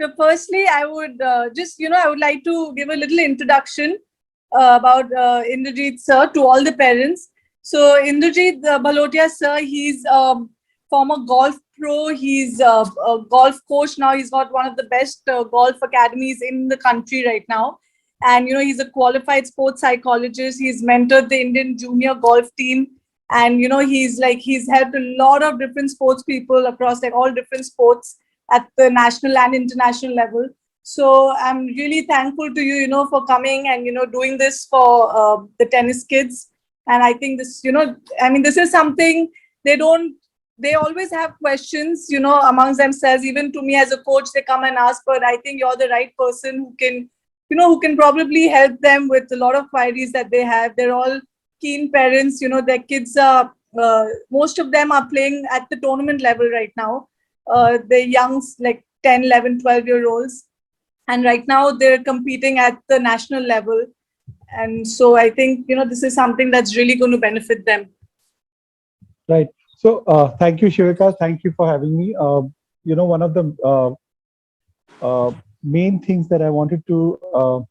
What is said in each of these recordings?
So firstly, I would I would like to give a little introduction about Indrajit sir to all the parents. So Indrajit Bhalotia sir, he's former golf pro. He's a golf coach now. He's got one of the best golf academies in the country right now. And he's a qualified sports psychologist. He's mentored the Indian junior golf team, and he's helped a lot of different sports people across like all different sports at the national and international level. So I'm really thankful to you, for coming and doing this for the tennis kids. And I think this, this is something they don't. They always have questions, amongst themselves. Even to me as a coach, they come and ask. But I think you're the right person who can probably help them with a lot of queries that they have. They're all keen parents. Their kids are. Most of them are playing at the tournament level right now. The youngs like 10, 11, 12-year olds, and right now they're competing at the national level. And so I think this is something that's really going to benefit them. Right. So thank you, Shivika. Thank you for having me. One of the main things that I wanted to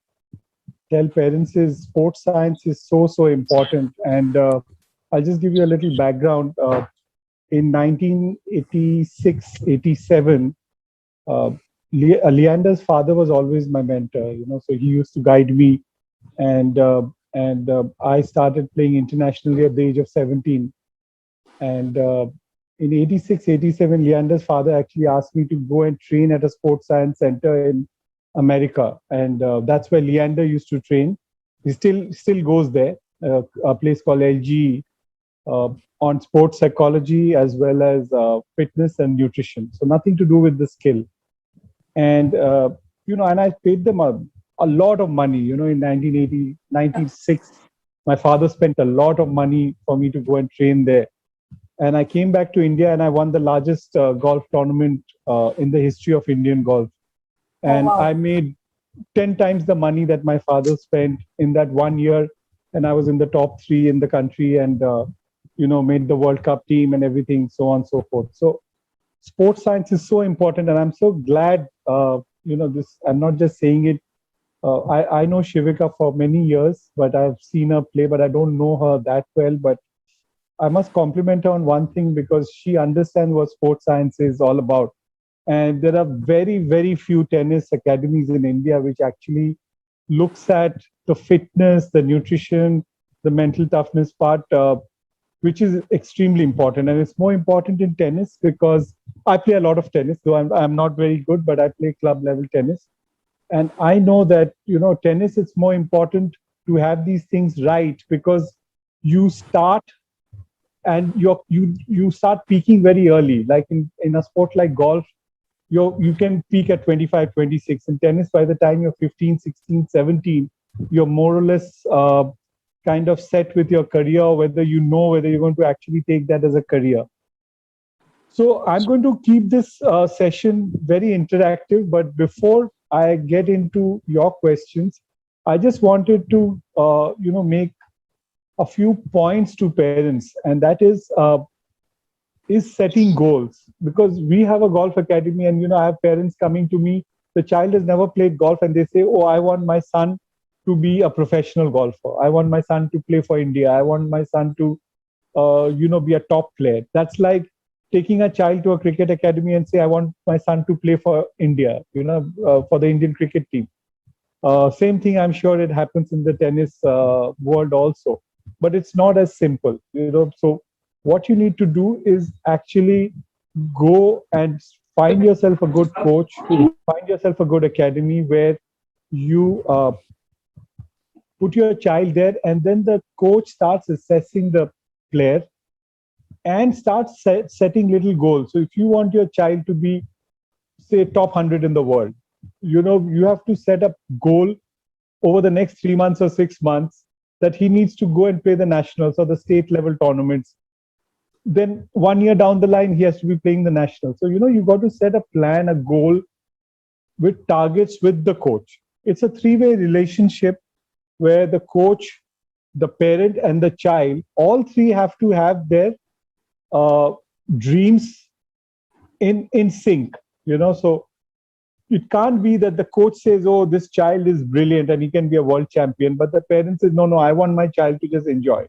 tell parents is sports science is so important. And I'll just give you a little background. In 1986, 87, Leander's father was always my mentor. So he used to guide me, and I started playing internationally at the age of 17. And in 86, 87, Leander's father actually asked me to go and train at a sports science center in America, and that's where Leander used to train. He still goes there, a place called LG, on sports psychology as well as fitness and nutrition. So nothing to do with the skill. And and I paid them a lot of money. In 1980, 96, my father spent a lot of money for me to go and train there. And I came back to India and I won the largest golf tournament in the history of Indian golf. And Oh, wow. I made 10 times the money that my father spent in that 1 year. And I was in the top 3 in the country, and made the World Cup team and everything, so on and so forth. So sports science is so important, and I'm so glad, this, I'm not just saying it. I know Shivika for many years, but I've seen her play, but I don't know her that well. But I must compliment her on one thing, because she understands what sports science is all about. And there are very, very few tennis academies in India which actually looks at the fitness, the nutrition, the mental toughness part, which is extremely important. And it's more important in tennis because I play a lot of tennis, though I'm not very good, but I play club level tennis. And I know that, tennis, it's more important to have these things right, because you start and you start peaking very early. Like in a sport like golf, you can peak at 25, 26. In tennis, by the time you're 15, 16, 17, you're more or less kind of set with your career, whether whether you're going to actually take that as a career. So I'm going to keep this session very interactive. But before I get into your questions, I just wanted to make a few points to parents, and that is setting goals. Because we have a golf academy, and I have parents coming to me. The child has never played golf, and they say, "Oh, I want my son to be a professional golfer. I want my son to play for India. I want my son to, be a top player." That's like taking a child to a cricket academy and say, "I want my son to play for India, for the Indian cricket team." Same thing, I'm sure it happens in the tennis world also, but it's not as simple. So what you need to do is actually go and find yourself a good coach, find yourself a good academy where you put your child there, and then the coach starts assessing the player and starts setting little goals. So if you want your child to be, say, top 100 in the world, you have to set a goal over the next 3 months or 6 months that he needs to go and play the nationals or the state level tournaments. Then 1 year down the line, he has to be playing the national. So, you've got to set a plan, a goal with targets with the coach. It's a three-way relationship where the coach, the parent, and the child, all three have to have their dreams in sync. So it can't be that the coach says, oh, this child is brilliant and he can be a world champion, but the parent says, no, no, I want my child to just enjoy.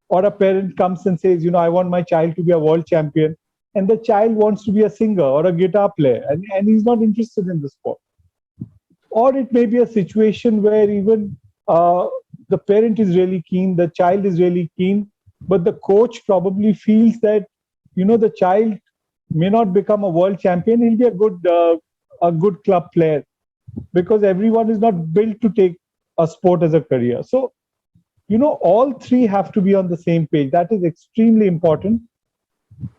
Or a parent comes and says, I want my child to be a world champion, and the child wants to be a singer or a guitar player, and he's not interested in the sport. Or it may be a situation where even the parent is really keen, the child is really keen, but the coach probably feels that the child may not become a world champion. He'll be a good club player, because everyone is not built to take a sport as a career. So all three have to be on the same page. That is extremely important,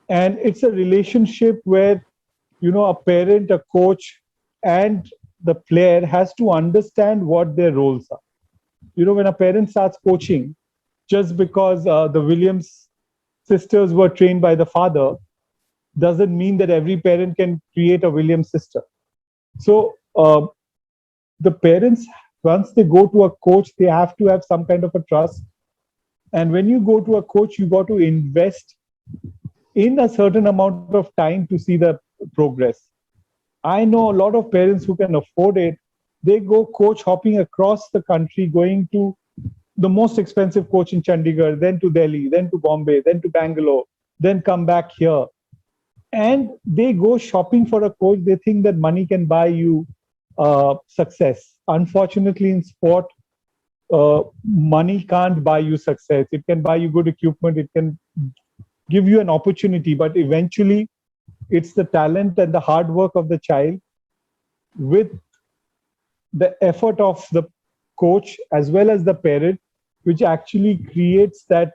and it's a relationship where a parent, a coach, and the player has to understand what their roles are. When a parent starts coaching just because the Williams sisters were trained by the father, doesn't mean that every parent can create a Williams sister. So the parents, once they go to a coach, they have to have some kind of a trust. And when you go to a coach, you got to invest in a certain amount of time to see the progress. I know a lot of parents who can afford it. They go coach hopping across the country, going to the most expensive coach in Chandigarh, then to Delhi, then to Bombay, then to Bangalore, then come back here. And they go shopping for a coach. They think that money can buy you success. Unfortunately, in sport, money can't buy you success. It can buy you good equipment. It can give you an opportunity, but eventually it's the talent and the hard work of the child with the effort of the coach as well as the parent, which actually creates that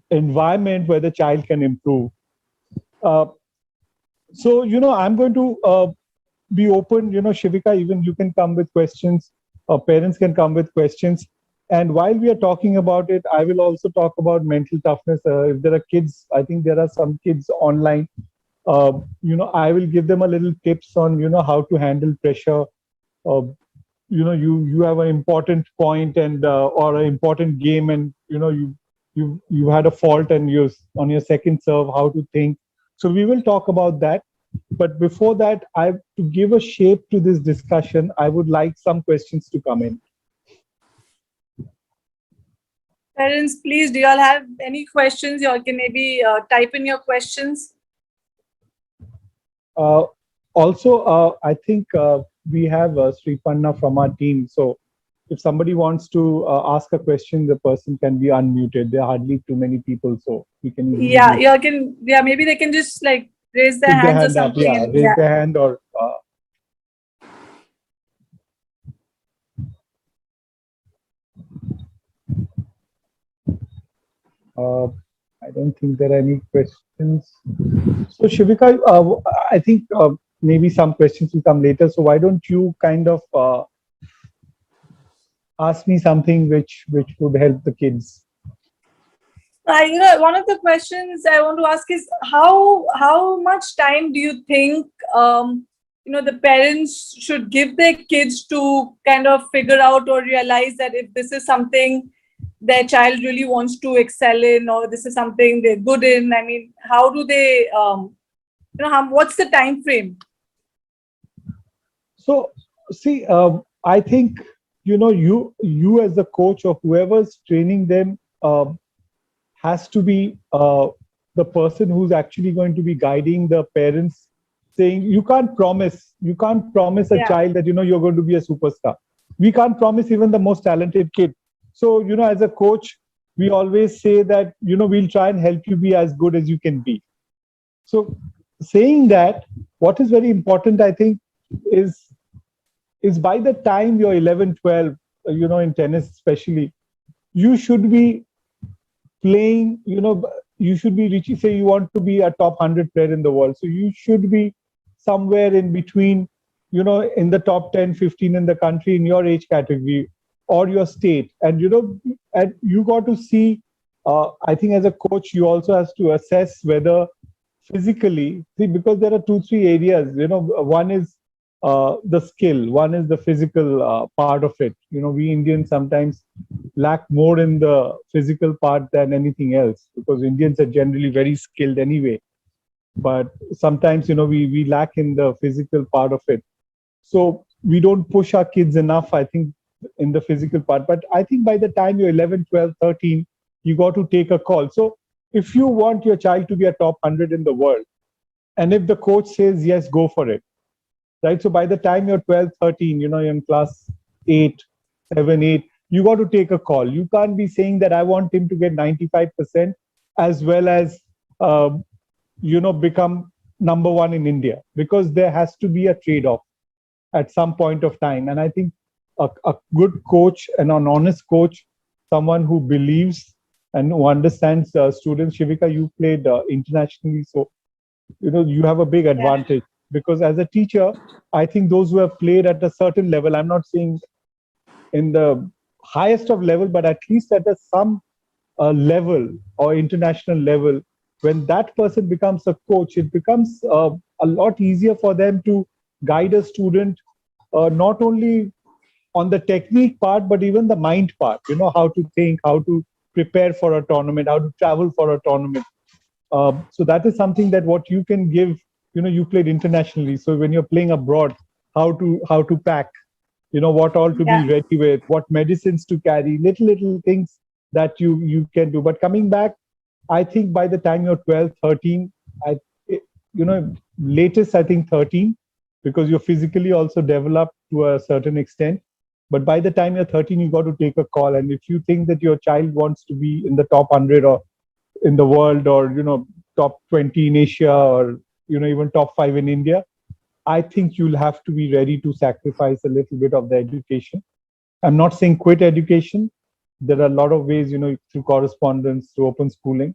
environment where the child can improve. So, I'm going to be open, Shivika, even you can come with questions, parents can come with questions. And while we are talking about it, I will also talk about mental toughness. If there are kids, I think there are some kids online. I will give them a little tips on, how to handle pressure. You have an important point and or an important game, and you had a fault, and you on your second serve, how to think. So we will talk about that. But before that, to give a shape to this discussion, I would like some questions to come in. Parents, please, do you all have any questions? You all can maybe type in your questions. Also, I think we have Sripanna from our team. So if somebody wants to ask a question, the person can be unmuted. There are hardly too many people, so we can. Yeah, you all can. Yeah, maybe they can just like raise their hands or something. Yeah, raise their hand or. I don't think there are any questions. So Shivika, I think maybe some questions will come later. So why don't you kind of ask me something which would help the kids? One of the questions I want to ask is how much time do you think the parents should give their kids to kind of figure out or realize that if this is something their child really wants to excel in, or this is something they're good in? I mean, how do they, what's the time frame? So, see, I think, you as the coach or whoever's training them has to be the person who's actually going to be guiding the parents, saying, you can't promise a child that, you're going to be a superstar. We can't promise even the most talented kid. So, as a coach, we always say that, we'll try and help you be as good as you can be. So saying that, what is very important, I think, is by the time you're 11, 12, in tennis especially, you should be playing, you should be reaching, say you want to be a top 100 player in the world. So you should be somewhere in between, in the top 10, 15 in the country in your age category or your state. And, and you got to see, I think as a coach, you also have to assess whether physically, because there are 2-3 areas, one is the skill, one is the physical part of it. We Indians sometimes lack more in the physical part than anything else, because Indians are generally very skilled anyway. But sometimes, we lack in the physical part of it. So we don't push our kids enough, I think, in the physical part. But I think by the time you're 11, 12, 13, you got to take a call. So if you want your child to be a top 100 in the world, and if the coach says yes, go for it, right? So by the time you're 12, 13, you're in class 8, 7, 8, you got to take a call. You can't be saying that I want him to get 95% as well as, become number one in India, because there has to be a trade off at some point of time. And I think a good coach and an honest coach, someone who believes and who understands students. Shivika, you played internationally, so you have a big advantage, because as a teacher, I think those who have played at a certain level, I'm not saying in the highest of level, but at least at some level or international level, when that person becomes a coach, it becomes a lot easier for them to guide a student, not only on the technique part, but even the mind part, how to think, how to prepare for a tournament, how to travel for a tournament. So that is something that what you can give. You played internationally, so when you're playing abroad, how to pack, what all to be ready with, what medicines to carry, little things that you can do. But coming back, I think by the time you're 12, 13, latest I think 13, because you're physically also developed to a certain extent. But by the time you're 13, you got to take a call. And if you think that your child wants to be in the top 100 or in the world, or top 20 in Asia, or even top 5 in India, I think you'll have to be ready to sacrifice a little bit of the education. I'm not saying quit education. There are a lot of ways, through correspondence, through open schooling,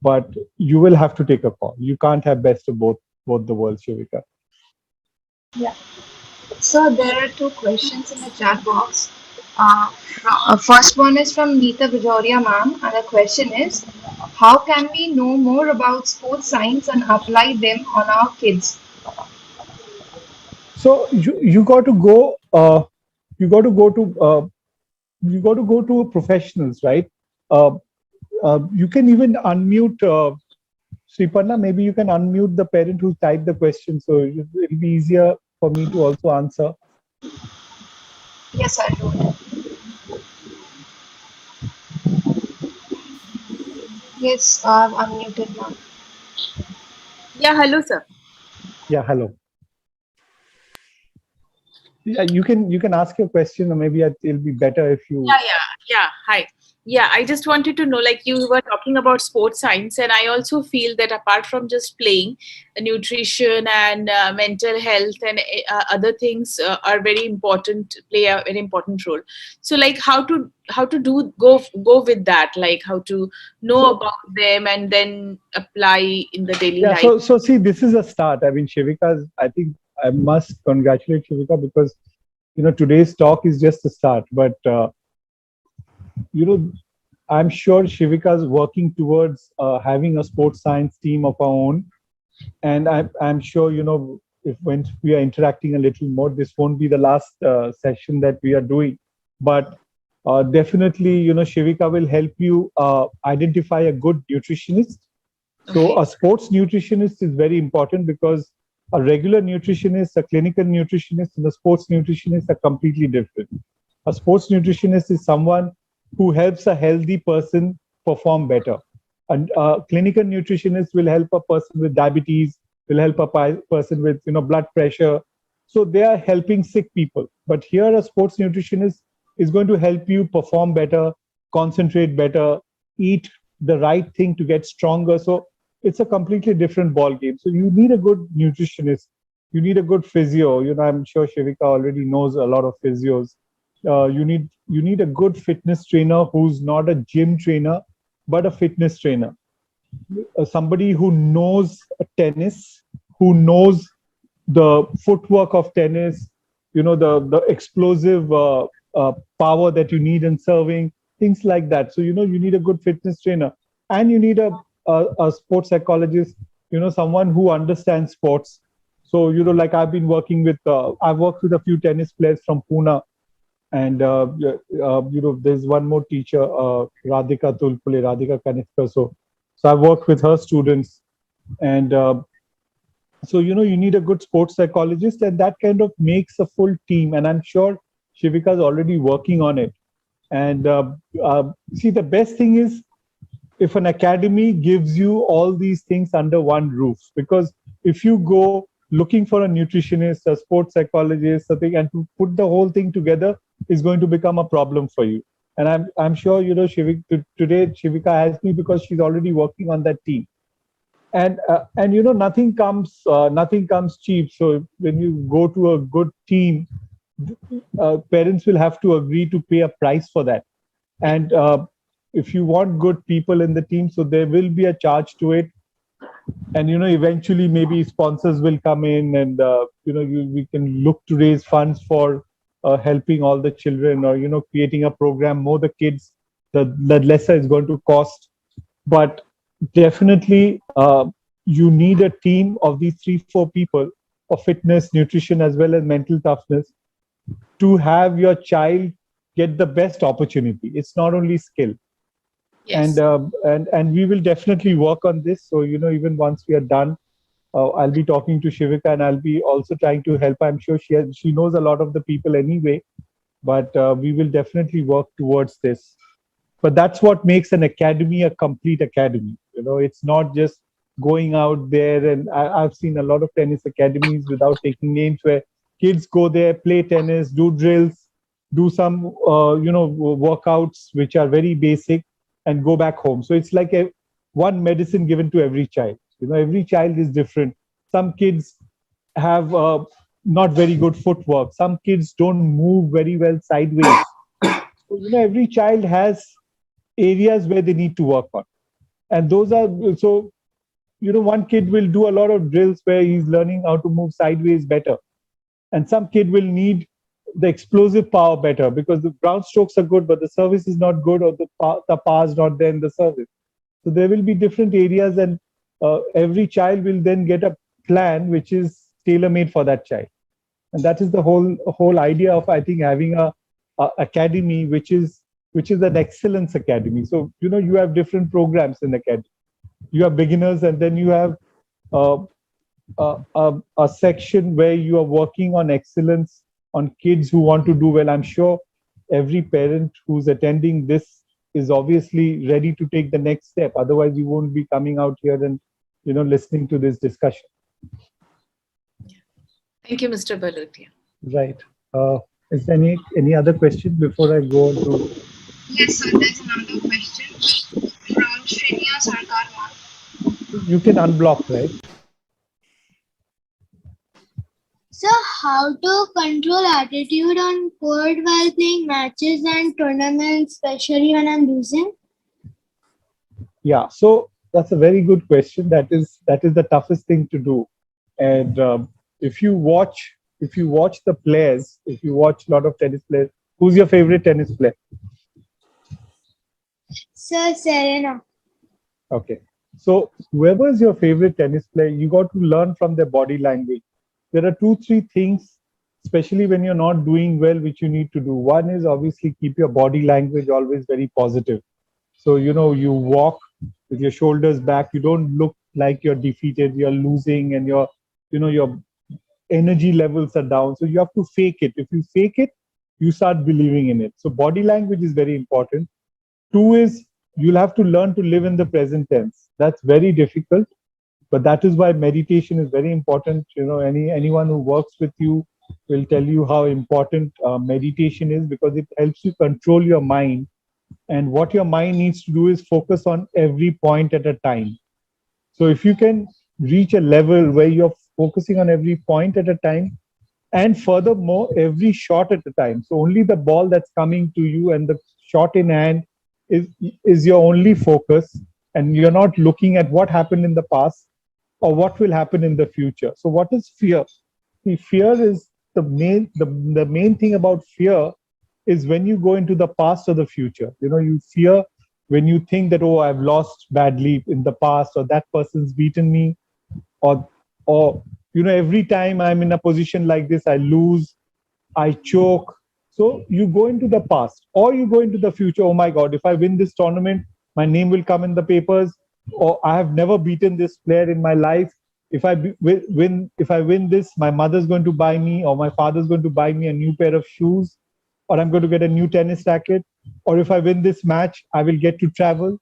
but you will have to take a call. You can't have best of both the worlds, Shivika. Yeah. So there are two questions in the chat box. First one is from Neeta Bajoria ma'am, and the question is, how can we know more about sports science and apply them on our kids? So you got to go. You got to go to. You got to go to professionals, right? Uh, you can even unmute. Sriparna, maybe you can unmute the parent who typed the question, so it'll be easier for me to also answer. Yes, I do. Yes, I've unmuted now. Yeah, hello, sir. Yeah, hello. Yeah, you can ask your question, or maybe it'll be better if you. Yeah. Hi. Yeah, I just wanted to know, like you were talking about sports science, and I also feel that apart from just playing, nutrition and mental health and other things are very important, play a very important role. So, like, how to go with that, like how to know about them and then apply in the daily life. So see, this is a start. I mean, Shivika's. I think I must congratulate Shivika, because today's talk is just a start. But I'm sure Shivika's working towards having a sports science team of our own, and I'm sure if when we are interacting a little more, this won't be the last session that we are doing, but definitely Shivika will help you identify a good nutritionist. So a sports nutritionist is very important, because a regular nutritionist, a clinical nutritionist, and a sports nutritionist are completely different. A sports nutritionist is someone who helps a healthy person perform better. And a clinical nutritionist will help a person with diabetes, will help a person with blood pressure. So they are helping sick people. But here a sports nutritionist is going to help you perform better, concentrate better, eat the right thing to get stronger. So it's a completely different ball game. So you need a good nutritionist. You need a good physio. I'm sure Shivika already knows a lot of physios. You need a good fitness trainer who's not a gym trainer, but a fitness trainer. Somebody who knows tennis, who knows the footwork of tennis, the explosive power that you need in serving, things like that. So you need a good fitness trainer, and you need a sports psychologist, someone who understands sports. So like I've been working with I've worked with a few tennis players from Pune, and there's one more teacher, Radhika Kanifka. So I worked with her students, and So, you need a good sports psychologist, and that kind of makes a full team. And I'm sure Shivika is already working on it. And see, the best thing is if an academy gives you all these things under one roof, because if you go looking for a nutritionist, a sports psychologist, something, and to put the whole thing together is going to become a problem for you. And I'm sure Shivika, today Shivika has me because she's already working on that team. And nothing comes cheap. So when you go to a good team, parents will have to agree to pay a price for that. And if you want good people in the team, so there will be a charge to it. And eventually maybe sponsors will come in, and we can look to raise funds for helping all the children, or creating a program. More the kids, the lesser it's going to cost. But definitely you need a team of these 3-4 people of fitness, nutrition, as well as mental toughness to have your child get the best opportunity. It's not only skill. Yes. And we will definitely work on this. So even once we are done, I'll be talking to Shivika, and I'll be also trying to help. I'm sure she knows a lot of the people anyway, but we will definitely work towards this. But that's what makes an academy a complete academy. It's not just going out there. And I've seen a lot of tennis academies, without taking names, where kids go there, play tennis, do drills, do some workouts which are very basic, and go back home. So it's like one medicine given to every child. Every child is different. Some kids have not very good footwork. Some kids don't move very well sideways. So, every child has areas where they need to work on. And those are, so, one kid will do a lot of drills where he's learning how to move sideways better. And some kid will need the explosive power better, because the ground strokes are good, but the service is not good, or the power is not there in the service. So there will be different areas, and every child will then get a plan which is tailor-made for that child. And that is the whole idea of, I think, having a academy which is an excellence academy. So you have different programs in the academy. You have beginners, and then you have a section where you are working on excellence, on kids who want to do well. I'm sure every parent who's attending this is obviously ready to take the next step. Otherwise, you won't be coming out here and listening to this discussion. Thank you, Mr. Balotia. Right. Is there any other question before I go on to? Yes, sir. There's another question from Shrinya Sarkarwal. You can unblock, right? So, how to control attitude on court while playing matches and tournaments, especially when I'm losing? Yeah, so that's a very good question. That is the toughest thing to do. And if you watch the players, if you watch a lot of tennis players, who's your favorite tennis player? Sir, Serena. Okay, so whoever is your favorite tennis player, you got to learn from their body language. There are 2-3 things, especially when you're not doing well, which you need to do. One is obviously keep your body language always very positive. So you walk with your shoulders back. You don't look like you're defeated, you're losing, and your energy levels are down. So you have to fake it. If you fake it, you start believing in it. So body language is very important. 2 is you'll have to learn to live in the present tense. That's very difficult, but that is why meditation is very important. Anyone who works with you will tell you how important meditation is, because it helps you control your mind. And what your mind needs to do is focus on every point at a time. So if you can reach a level where you're focusing on every point at a time, and furthermore, every shot at a time. So only the ball that's coming to you and the shot in hand is your only focus, and you're not looking at what happened in the past or what will happen in the future. So what is fear? The fear is the main thing about fear is when you go into the past or the future. You fear when you think that, oh, I've lost badly in the past, or that person's beaten me, or every time I'm in a position like this, I lose, I choke. So you go into the past, or you go into the future. Oh my God, if I win this tournament, my name will come in the papers, or I have never beaten this player in my life. if I win this, my mother's going to buy me, or my father's going to buy me a new pair of shoes, or I'm going to get a new tennis racket, or if I win this match, I will get to travel.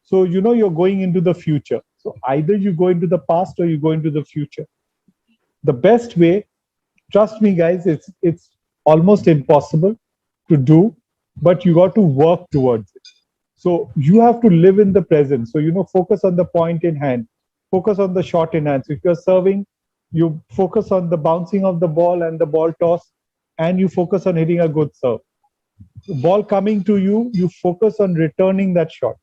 So you're going into the future. So either you go into the past or you go into the future. The best way, trust me guys, it's almost impossible to do, but you got to work towards it. So you have to live in the present. So focus on the point in hand, focus on the shot in hand. So if you're serving, you focus on the bouncing of the ball and the ball toss, and you focus on hitting a good serve. The ball coming to you, you focus on returning that shot.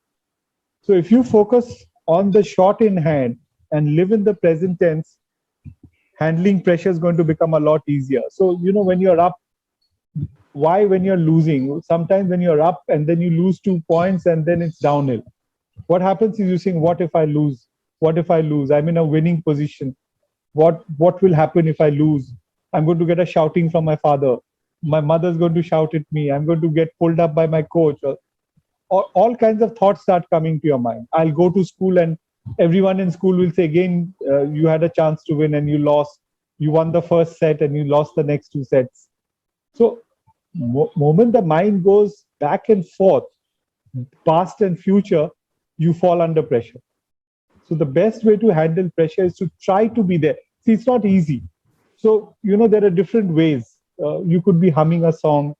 So if you focus on the shot in hand and live in the present tense, handling pressure is going to become a lot easier. So when you're up, why when you're losing? Sometimes when you're up and then you lose 2 points and then it's downhill. What happens is you think, what if I lose? What if I lose? I'm in a winning position. What will happen if I lose? I'm going to get a shouting from my father. My mother's going to shout at me. I'm going to get pulled up by my coach. All kinds of thoughts start coming to your mind. I'll go to school and everyone in school will say, again, you had a chance to win and you lost. You won the first set and you lost the next 2 sets. So moment the mind goes back and forth, past and future, you fall under pressure. So the best way to handle pressure is to try to be there. See, it's not easy. So there are different ways. You could be humming a song,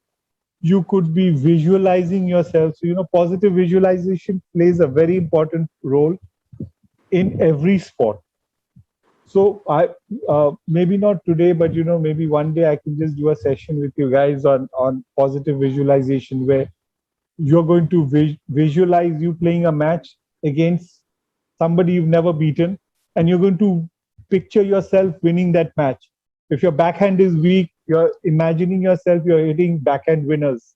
you could be visualizing yourself. So positive visualization plays a very important role in every sport. So I maybe not today, but maybe one day I can just do a session with you guys on positive visualization, where you're going to visualize you playing a match against somebody you've never beaten, and you're going to picture yourself winning that match. If your backhand is weak, you're imagining yourself you're hitting backhand winners.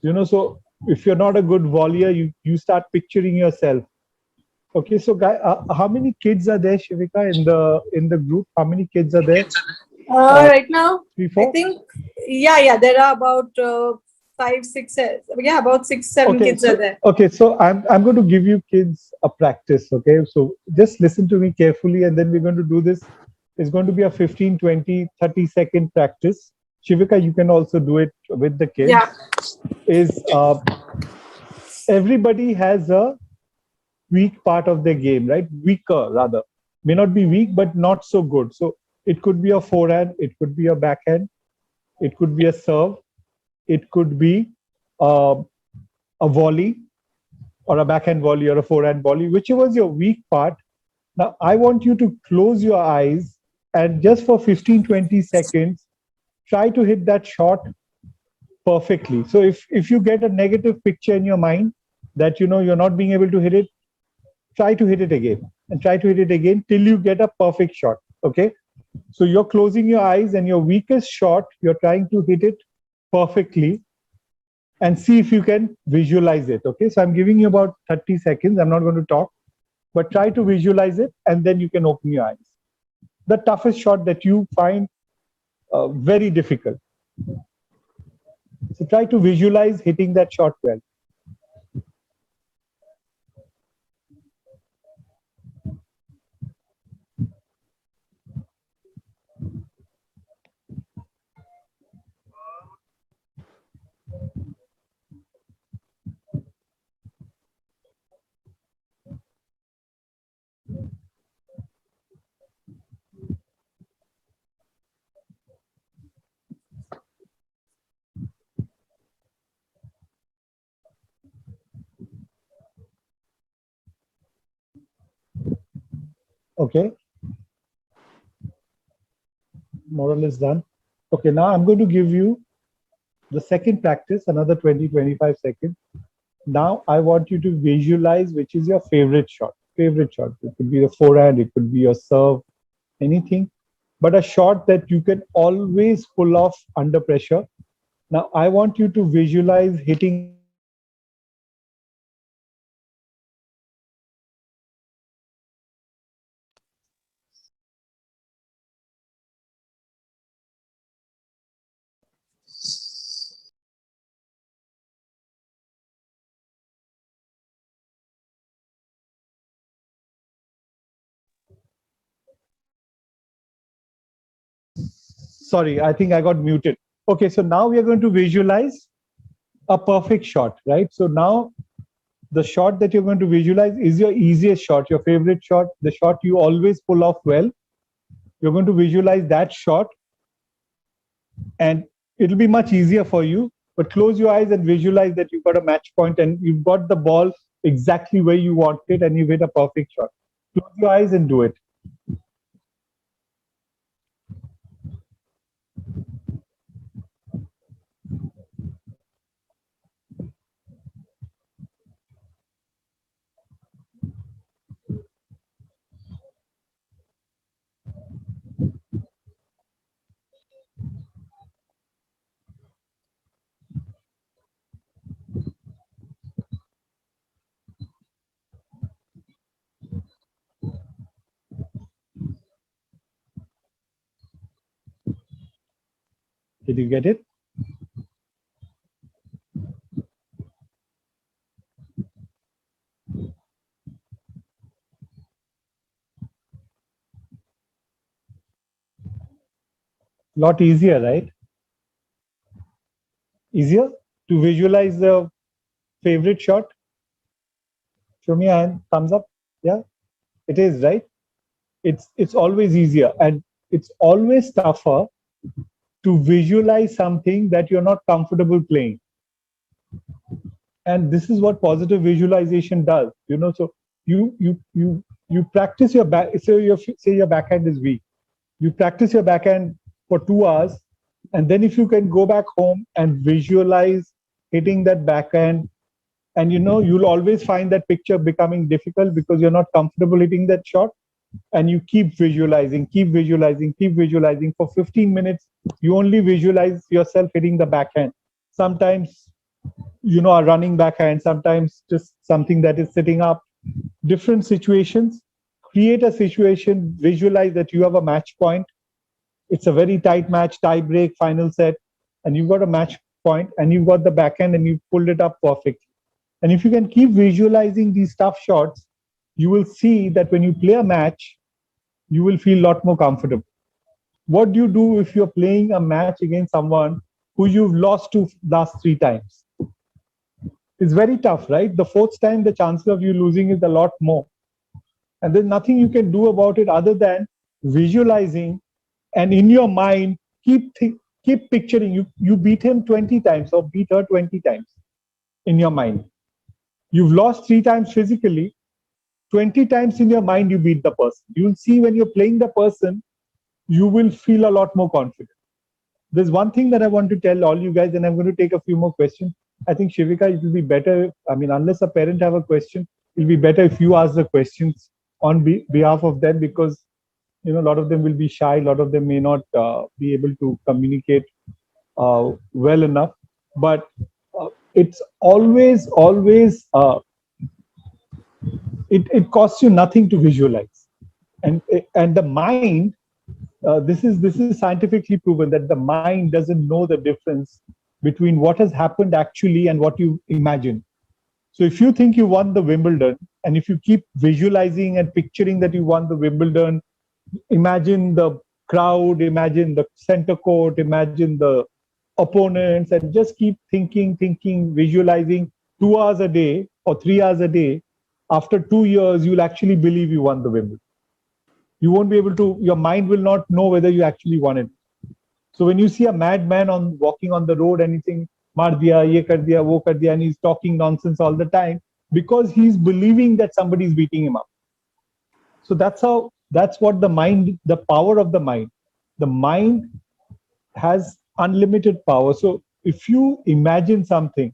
So if you're not a good volleyer, you start picturing yourself. Okay, so guy, how many kids are there, Shivika, in the group? How many kids are there? Right now, 3, I 4? think, yeah, there are about 5, 6, yeah, about 6, 7 Okay, kids are there. okay, so I'm going to give you kids a practice. Okay, so just listen to me carefully, and then we're going to do this. It's going to be a 15, 20, 30-second practice. Shivika, you can also do it with the kids. Yeah. Is everybody has a weak part of their game, right? Weaker rather. May not be weak, but not so good. So it could be a forehand, it could be a backhand, it could be a serve, it could be a volley, or a backhand volley, or a forehand volley, whichever is your weak part. Now I want you to close your eyes and just for 15-20 seconds try to hit that shot perfectly. So if you get a negative picture in your mind that you're not being able to hit it, try to hit it again and try to hit it again till you get a perfect shot. Okay, so you're closing your eyes and your weakest shot, you're trying to hit it perfectly, and see if you can visualize it. Okay, so I'm giving you about 30 seconds. I'm not going to talk, but try to visualize it, and then you can open your eyes. The toughest shot that you find very difficult. So try to visualize hitting that shot well. Okay, more or less done. Okay, now I'm going to give you the second practice, another 20-25 seconds. Now I want you to visualize which is your favorite shot. Favorite shot. It could be the forehand, it could be your serve, anything, but a shot that you can always pull off under pressure. Now I want you to visualize hitting Sorry, I think I got muted. Okay, so now we are going to visualize a perfect shot, right? So now the shot that you're going to visualize is your easiest shot, your favorite shot, the shot you always pull off well. You're going to visualize that shot, and it'll be much easier for you. But close your eyes and visualize that you've got a match point and you've got the ball exactly where you want it and you've hit a perfect shot. Close your eyes and do it. Did you get it? Lot easier, right? Easier to visualize the favorite shot? Show me a hand, thumbs up. Yeah, it is, right? It's always easier, and it's always tougher to visualize something that you're not comfortable playing. And this is what positive visualization does, you know. So you practice your back. So say your backhand is weak. You practice your backhand for 2 hours, and then if you can go back home and visualize hitting that backhand, and you know, you'll always find that picture becoming difficult because you're not comfortable hitting that shot, and you keep visualizing for 15 minutes. You only visualize yourself hitting the backhand. Sometimes, you know, a running backhand, sometimes just something that is sitting up. Different situations. Create a situation, visualize that you have a match point. It's a very tight match, tie break, final set, and you've got a match point and you've got the backhand and you've pulled it up perfectly. And if you can keep visualizing these tough shots, you will see that when you play a match, you will feel a lot more comfortable. What do you do if you're playing a match against someone who you've lost to last 3 times? It's very tough, right? The 4th time, the chances of you losing is a lot more. And there's nothing you can do about it other than visualizing, and in your mind, keep picturing you beat him 20 times or beat her 20 times in your mind. You've lost 3 times physically, 20 times in your mind you beat the person. You'll see when you're playing the person, you will feel a lot more confident. There's one thing that I want to tell all you guys, and I'm going to take a few more questions. I think, Shivika, it will be better, I mean, unless a parent have a question, it'll be better if you ask the questions on behalf of them, because, you know, a lot of them will be shy, a lot of them may not be able to communicate well enough. But it's always, it costs you nothing to visualize. And the mind, this is scientifically proven that the mind doesn't know the difference between what has happened actually and what you imagine. So if you think you won the Wimbledon, and if you keep visualizing and picturing that you won the Wimbledon, imagine the crowd, imagine the center court, imagine the opponents, and just keep thinking, visualizing 2 hours a day or 3 hours a day. After 2 years, you'll actually believe you won the Wimbledon. You won't be able to, your mind will not know whether you actually won it. So when you see a madman walking on the road and he's saying, "Maar diya, ye kar diya, wo kar diya," and he's talking nonsense all the time because he's believing that somebody's beating him up. So that's what the mind, the power of the mind. The mind has unlimited power. So if you imagine something,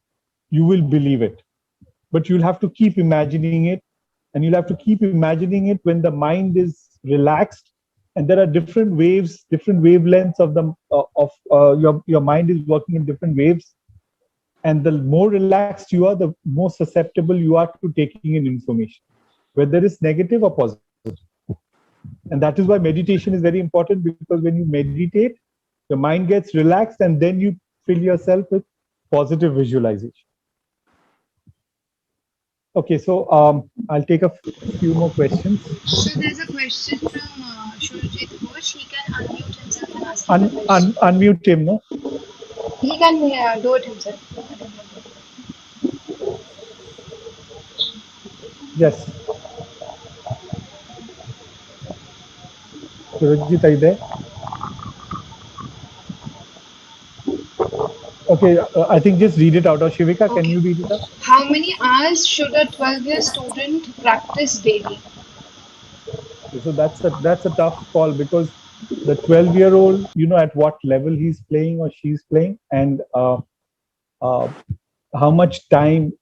you will believe it. But you'll have to keep imagining it, and you'll have to keep imagining it when the mind is relaxed. And there are different waves, different wavelengths of your mind is working in different waves. And the more relaxed you are, the more susceptible you are to taking in information, whether it's negative or positive. And that is why meditation is very important, because when you meditate, your mind gets relaxed and then you fill yourself with positive visualization. Okay, so I'll take a few more questions. So there's a question from Shurajit Ghosh. He can unmute himself and ask Unmute him, no? He can do it himself. Yes. Surajit, are you there? Okay, I think just read it out. Or Shivika, can Okay. you read it out? How many hours should a 12-year student practice daily? So that's a tough call because the 12-year-old, at what level he's playing or she's playing, and uh, how much time.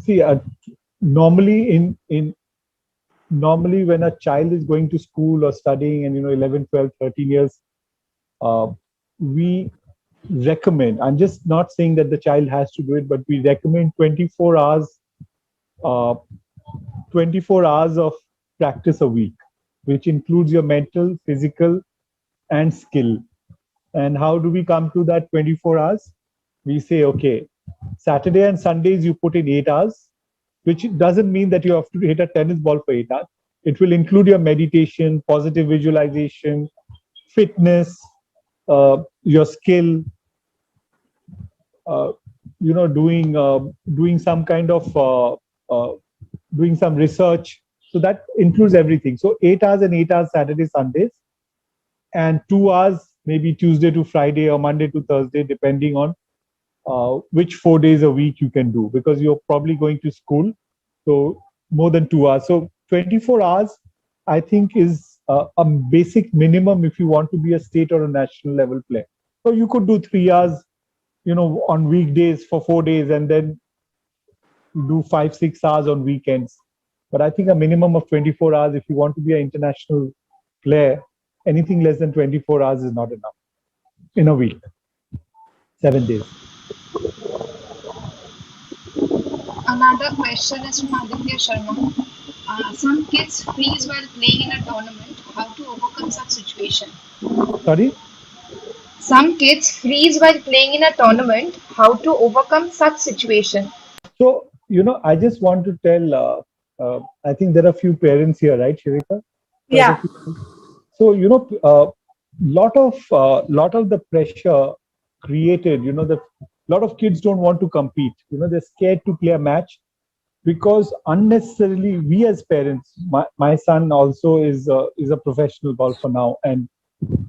See, normally normally when a child is going to school or studying, and 11, 12, 13 years, uh, we recommend. I'm just not saying that the child has to do it, but we recommend 24 hours, uh, 24 hours of practice a week, which includes your mental, physical, and skill. And how do we come to that 24 hours? We say, okay, Saturday and Sundays you put in 8 hours, which doesn't mean that you have to hit a tennis ball for 8 hours. It will include your meditation, positive visualization, fitness, your skill, uh, doing some kind of doing some research. So that includes everything. So 8 hours and 8 hours Saturday, Sundays, and 2 hours maybe Tuesday to Friday or Monday to Thursday, depending on which 4 days a week you can do, because you're probably going to school. So more than 2 hours. So 24 hours, I think, is a basic minimum if you want to be a state or a national level player. So you could do 3 hours, on weekdays for 4 days, and then do 5, 6 hours on weekends. But I think a minimum of 24 hours if you want to be an international player. Anything less than 24 hours is not enough in a week, 7 days. Another question is from Aditya Sharma. Some kids freeze while playing in a tournament. How to overcome such situation? Sorry? Some kids freeze while playing in a tournament. How to overcome such situation? So, I just want to tell, I think there are a few parents here, right, Shivika? Yeah. So, lot of the pressure created, the lot of kids don't want to compete. They're scared to play a match because unnecessarily we as parents, my son also is a professional golfer now, and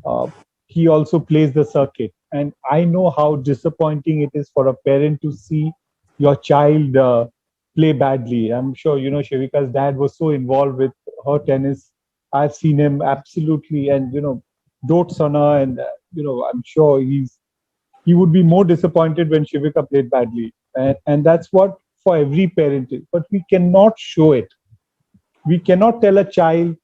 uh, he also plays the circuit, and I know how disappointing it is for a parent to see your child play badly. I'm sure Shivika's dad was so involved with her tennis. I've seen him absolutely, and dotes on her, and I'm sure he would be more disappointed when Shivika played badly, and that's what for every parent is. But we cannot show it. We cannot tell a child,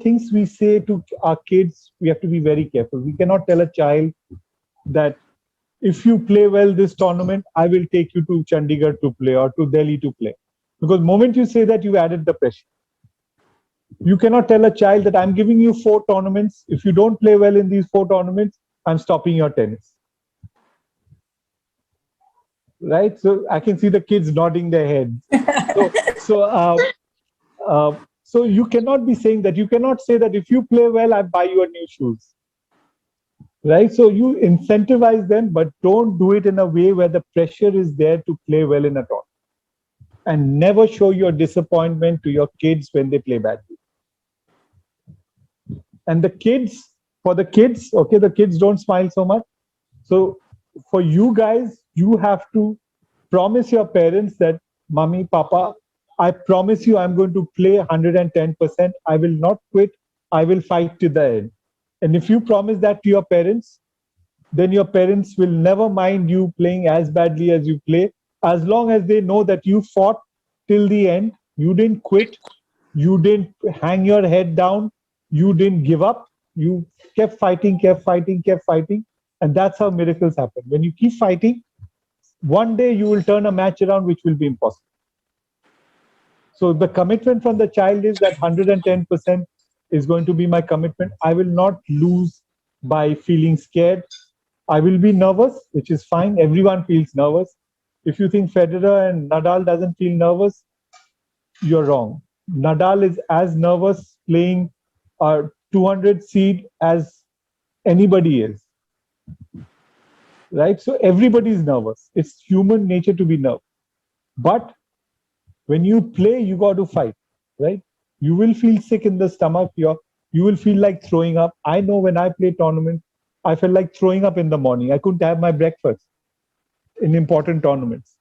things we say to our kids, we have to be very careful. We cannot tell a child that if you play well this tournament, I will take you to Chandigarh to play or to Delhi to play. Because the moment you say that, you added the pressure. You cannot tell a child that I'm giving you 4 tournaments. If you don't play well in these 4 tournaments, I'm stopping your tennis. Right? So I can see the kids nodding their heads. So you cannot be saying that. You cannot say that if you play well, I buy you a new shoes. Right? So you incentivize them, but don't do it in a way where the pressure is there to play well in a tournament. And never show your disappointment to your kids when they play badly. And for the kids, okay, the kids don't smile so much. So for you guys, you have to promise your parents that, Mommy, Papa, I promise you I'm going to play 110%. I will not quit. I will fight to the end. And if you promise that to your parents, then your parents will never mind you playing as badly as you play, as long as they know that you fought till the end. You didn't quit. You didn't hang your head down. You didn't give up. You kept fighting, kept fighting, kept fighting. And that's how miracles happen. When you keep fighting, one day you will turn a match around, which will be impossible. So the commitment from the child is that 110% is going to be my commitment. I will not lose by feeling scared. I will be nervous, which is fine. Everyone feels nervous. If you think Federer and Nadal doesn't feel nervous, you're wrong. Nadal is as nervous playing a 200 seed as anybody is. right? So everybody is nervous. It's human nature to be nervous. But when you play, you got to fight, right? You will feel sick in the stomach. You will feel like throwing up. I know when I play tournament, I felt like throwing up in the morning. I couldn't have my breakfast in important tournaments.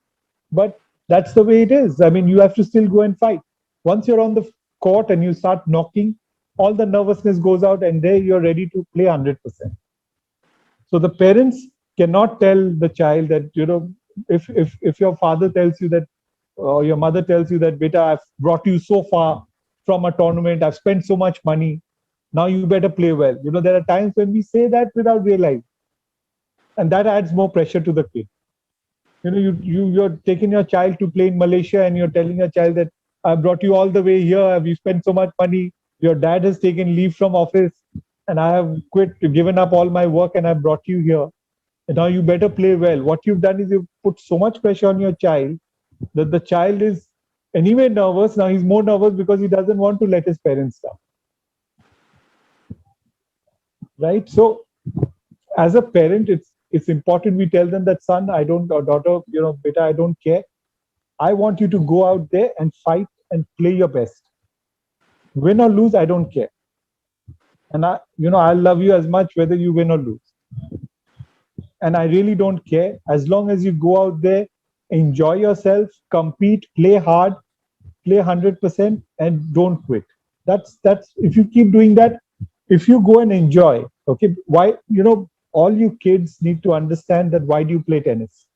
But that's the way it is. I mean, you have to still go and fight. Once you're on the court and you start knocking, all the nervousness goes out, and there you're ready to play 100%. So the parents cannot tell the child that, if your father tells you that, or your mother tells you that, beta, I've brought you so far from a tournament, I've spent so much money, now you better play well. There are times when we say that without realizing, and that adds more pressure to the kid. You're taking your child to play in Malaysia, and you're telling your child that I brought you all the way here, we spent so much money, your dad has taken leave from office, and I have given up all my work, and I brought you here. And now you better play well. What you've done is you've put so much pressure on your child that the child is anyway nervous. Now he's more nervous because he doesn't want to let his parents down. Right? So as a parent, it's important we tell them that, son, or daughter, beta, I don't care. I want you to go out there and fight and play your best. Win or lose, I don't care. And I'll love you as much whether you win or lose. And I really don't care. As long as you go out there, enjoy yourself, compete, play hard, play 100%, and don't quit. That's if you keep doing that, if you go and enjoy, okay, why, all you kids need to understand that why do you play tennis?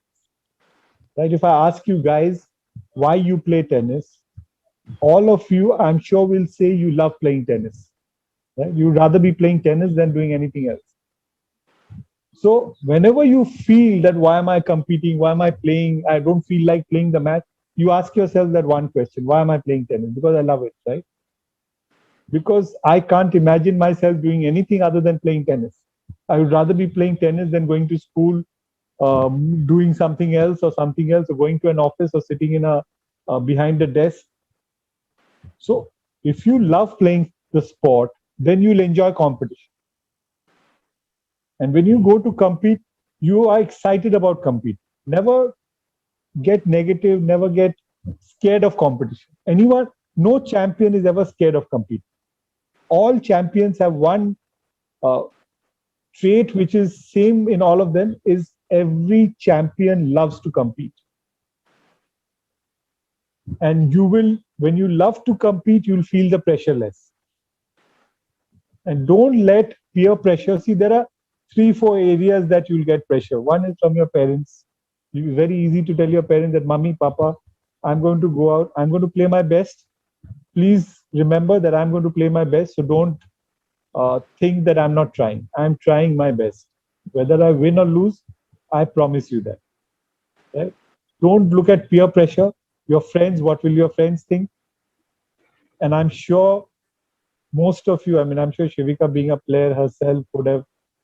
Right? If I ask you guys why you play tennis, all of you, I'm sure, will say you love playing tennis. Right? You'd rather be playing tennis than doing anything else. So whenever you feel that, why am I competing? Why am I playing? I don't feel like playing the match. You ask yourself that one question: why am I playing tennis? Because I love it, right? Because I can't imagine myself doing anything other than playing tennis. I would rather be playing tennis than going to school, doing something else, or going to an office, or sitting in behind a desk. So if you love playing the sport, then you'll enjoy competition. And when you go to compete, you are excited about competing. Never get negative, never get scared of competition. No champion is ever scared of competing. All champions have one trait which is same in all of them, is every champion loves to compete. And when you love to compete, you'll feel the pressure less. And don't let peer pressure. See, there are 3-4 areas that you'll get pressure. One is from your parents. It's very easy to tell your parents that, Mommy, Papa, I'm going to go out, I'm going to play my best. Please remember that I'm going to play my best. So don't think that I'm not trying. I'm trying my best. Whether I win or lose, I promise you that. Right? Don't look at peer pressure. Your friends, what will your friends think? And I'm sure most of you, I'm sure Shivika, being a player herself,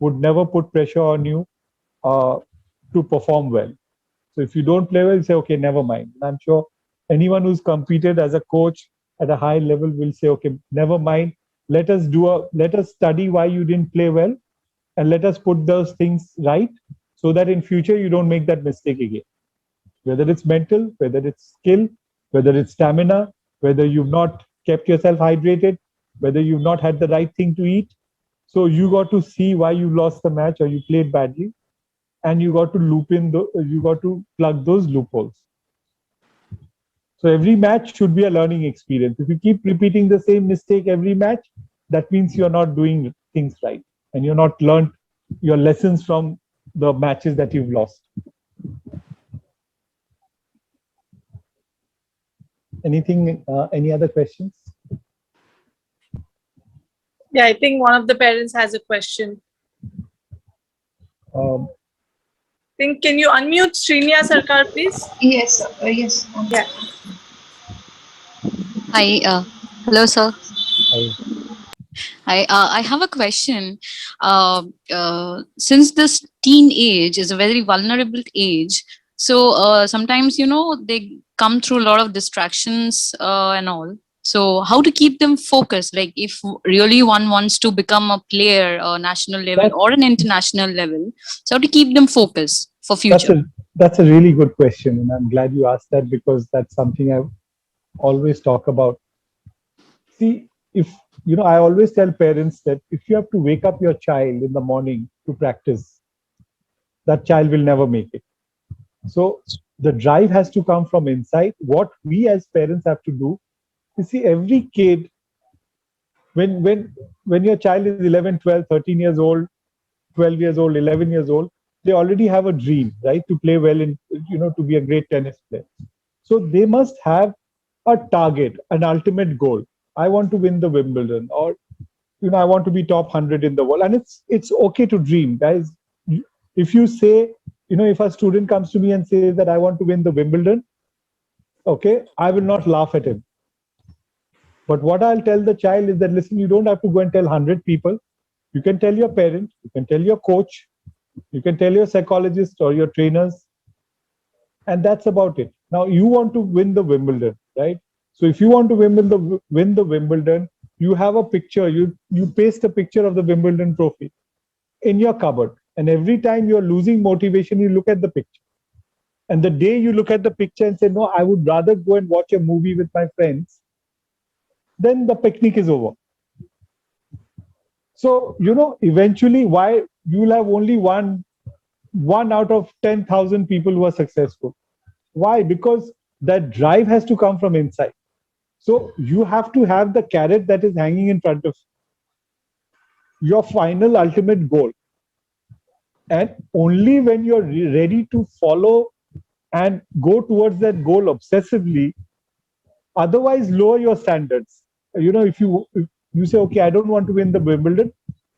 would never put pressure on you to perform well. So if you don't play well, you say, okay, never mind. And I'm sure anyone who's competed as a coach at a high level will say, okay, never mind. Let us study why you didn't play well, and let us put those things right, so that in future you don't make that mistake again. Whether it's mental, whether it's skill, whether it's stamina, whether you've not kept yourself hydrated, whether you've not had the right thing to eat. So you got to see why you lost the match or you played badly, and you got to plug those loopholes. So every match should be a learning experience. If you keep repeating the same mistake every match, that means you're not doing things right, and you're not learned your lessons from the matches that you've lost. Any other questions? Yeah, I think one of the parents has a question. Can you unmute Srinya Sarkar, please? Yes, sir. Yes. Yeah. Hi, hello, sir. Hi. I have a question. Since this teen age is a very vulnerable age, so sometimes they come through a lot of distractions and all. So how to keep them focused? Like if really one wants to become a player or national level That- or an international level, so how to keep them focused for That's future? a really good question, and I'm glad you asked that because that's something I always talk about. See, if I always tell parents that if you have to wake up your child in the morning to practice, that child will never make it. So the drive has to come from inside. What we as parents have to do, you see, every kid, when your child is 11, 12, 13 years old, 12 years old, 11 years old, they already have a dream, right? To play well in, to be a great tennis player. So they must have a target, an ultimate goal. I want to win the Wimbledon, or I want to be top 100 in the world. And it's okay to dream, guys. If you say, if a student comes to me and says that I want to win the Wimbledon, okay, I will not laugh at him. But what I'll tell the child is that, listen, you don't have to go and tell 100 people. You can tell your parent, you can tell your coach, you can tell your psychologist or your trainers, and that's about it. Now you want to win the Wimbledon, right? So if you want to win the Wimbledon, you have a picture, you paste a picture of the Wimbledon trophy in your cupboard. And every time you're losing motivation, you look at the picture. And the day you look at the picture and say, no, I would rather go and watch a movie with my friends, then the picnic is over. So, eventually why you'll have only one out of 10,000 people who are successful. Why? Because that drive has to come from inside. So you have to have the carrot that is hanging in front of you, your final ultimate goal. And only when you're ready to follow and go towards that goal obsessively, otherwise lower your standards. If you say, okay, I don't want to win the Wimbledon,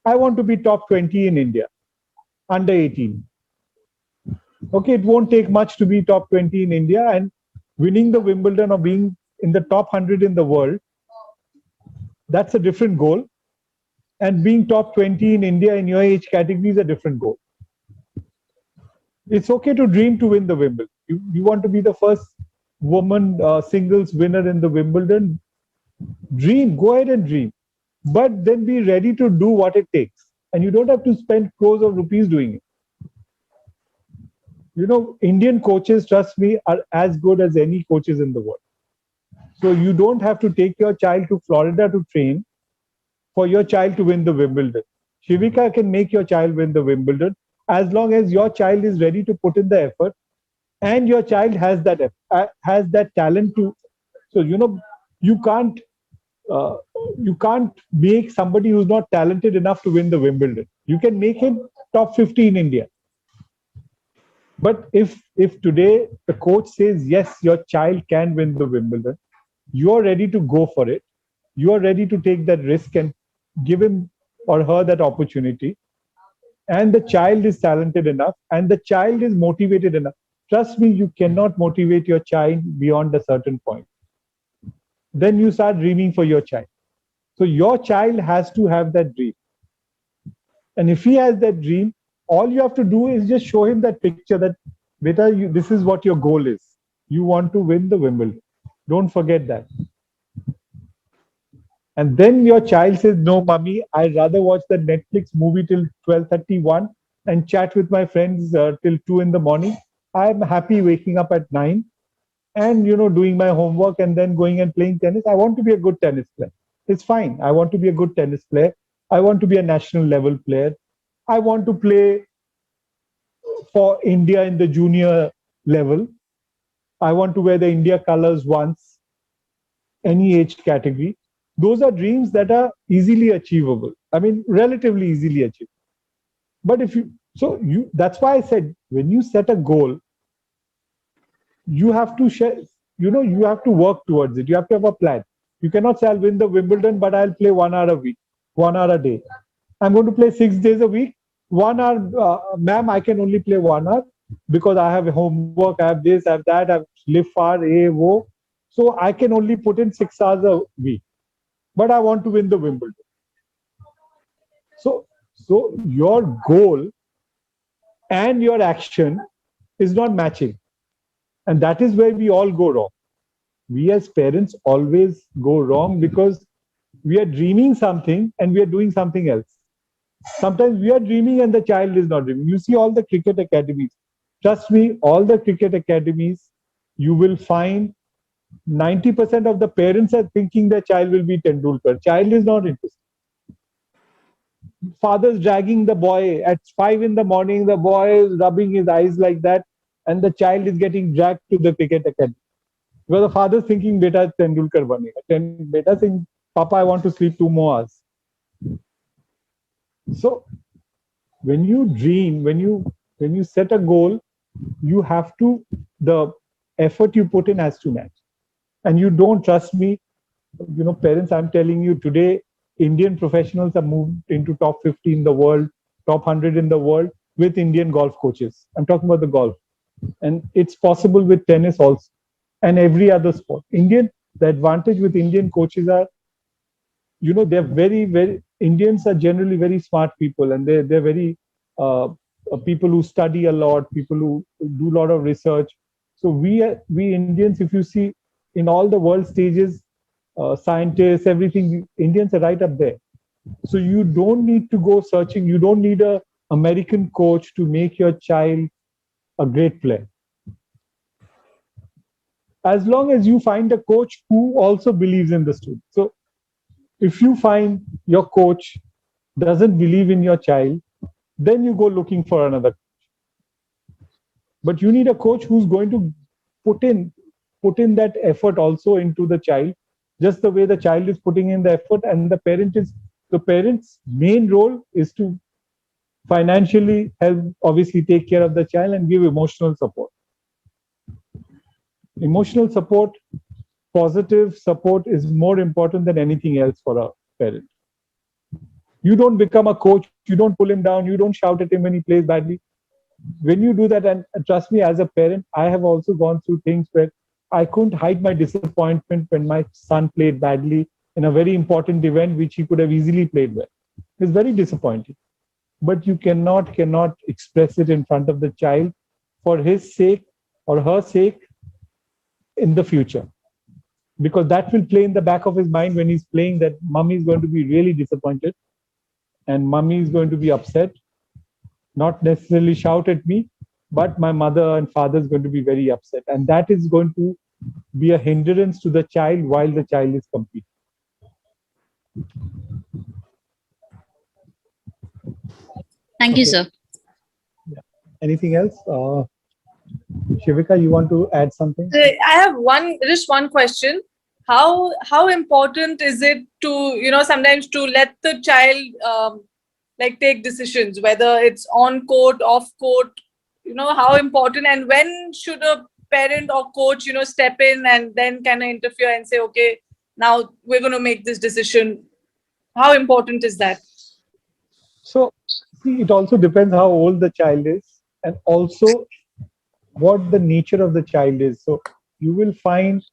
I want to be top 20 in India, under 18. Okay, it won't take much to be top 20 in India, and winning the Wimbledon or being in the top 100 in the world, that's a different goal. And being top 20 in India in your age category is a different goal. It's okay to dream to win the Wimbledon. You want to be the first woman singles winner in the Wimbledon, dream, go ahead and dream. But then be ready to do what it takes. And you don't have to spend crores of rupees doing it. Indian coaches, trust me, are as good as any coaches in the world. So you don't have to take your child to Florida to train for your child to win the Wimbledon. Shivika can make your child win the Wimbledon as long as your child is ready to put in the effort and your child has that talent to. So, you can't make somebody who's not talented enough to win the Wimbledon. You can make him top 50 in India. But if today the coach says, yes, your child can win the Wimbledon, you're ready to go for it. You're ready to take that risk and give him or her that opportunity. And the child is talented enough and the child is motivated enough. Trust me, you cannot motivate your child beyond a certain point. Then you start dreaming for your child. So your child has to have that dream. And if he has that dream, all you have to do is just show him that picture that, beta, this is what your goal is. You want to win the Wimbledon. Don't forget that. And then your child says, no, mommy, I'd rather watch the Netflix movie till 12:31 and chat with my friends till 2 in the morning. I'm happy waking up at 9 and, doing my homework and then going and playing tennis. I want to be a good tennis player. It's fine. I want to be a good tennis player. I want to be a national level player. I want to play for India in the junior level. I want to wear the India colors once, any age category. Those are dreams that are easily achievable. I mean, relatively easily achievable. But that's why I said, when you set a goal, you have to share, you have to work towards it. You have to have a plan. You cannot say, I'll win the Wimbledon, but I'll play 1 hour a week, 1 hour a day. I'm going to play 6 days a week. 1 hour, ma'am, I can only play 1 hour because I have homework, I have this, I have that, I live far, wo. So I can only put in 6 hours a week. But I want to win the Wimbledon. So your goal and your action is not matching. And that is where we all go wrong. we as parents always go wrong because we are dreaming something and we are doing something else. Sometimes we are dreaming and the child is not dreaming. You see all the cricket academies. Trust me, all the cricket academies, you will find 90% of the parents are thinking their child will be Tendulkar. Child is not interested. Father's dragging the boy at 5 in the morning, the boy is rubbing his eyes like that, and the child is getting dragged to the cricket academy. Because the father's thinking, Beta Tendulkar banega. Beta saying, Papa, I want to sleep 2 more hours. So when you dream, when you set a goal, you have to, the effort you put in has to match. And you don't trust me, parents, I'm telling you today, Indian professionals are moved into top 50 in the world, top 100 in the world with Indian golf coaches. I'm talking about the golf. And it's possible with tennis also and every other sport. The advantage with Indian coaches are, they're very, very, Indians are generally very smart people, and they're very people who study a lot, people who do a lot of research. So we Indians, if you see in all the world stages, scientists, everything, Indians are right up there. So you don't need to go searching. You don't need a American coach to make your child a great player. As long as you find a coach who also believes in the student. So if you find your coach doesn't believe in your child, then you go looking for another coach. But you need a coach who's going to put in that effort also into the child, just the way the child is putting in the effort, and the parent's main role is to financially help, obviously take care of the child and give emotional support. Emotional support, positive support is more important than anything else for a parent. You don't become a coach, you don't pull him down, you don't shout at him when he plays badly. When you do that, and trust me, as a parent, I have also gone through things where I couldn't hide my disappointment when my son played badly in a very important event which he could have easily played well. It's very disappointing. But you cannot express it in front of the child for his sake or her sake in the future. Because that will play in the back of his mind when he's playing, that mommy is going to be really disappointed and mommy is going to be upset. Not necessarily shout at me, but my mother and father is going to be very upset. And that is going to be a hindrance to the child while the child is competing. Thank you, sir. Yeah. Anything else? Shivika, you want to add something? I have just one question. How important is it to, sometimes to let the child take decisions, whether it's on court, off court, how important, and when should a parent or coach, step in and then kind of interfere and say, okay, now we're going to make this decision. How important is that? So, see, it also depends how old the child is and also what the nature of the child is. So you will find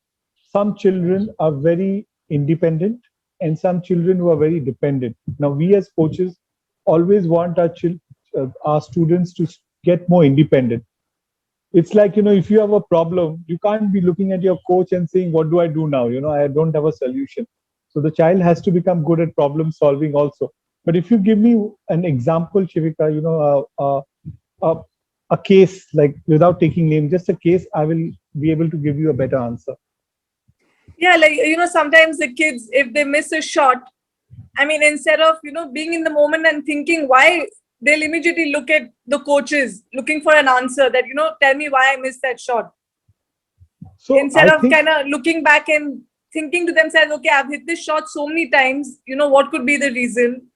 some children are very independent and some children who are very dependent. Now, we as coaches always want our students to get more independent. It's like, if you have a problem, you can't be looking at your coach and saying, what do I do now? I don't have a solution. So the child has to become good at problem solving also. But if you give me an example, Shivika, a case, like without taking name, just a case, I will be able to give you a better answer. Yeah, sometimes the kids, if they miss a shot, I mean, instead of, being in the moment and thinking why, they'll immediately look at the coaches, looking for an answer that, tell me why I missed that shot. So instead of kind of looking back and thinking to themselves, okay, I've hit this shot so many times, what could be the reason?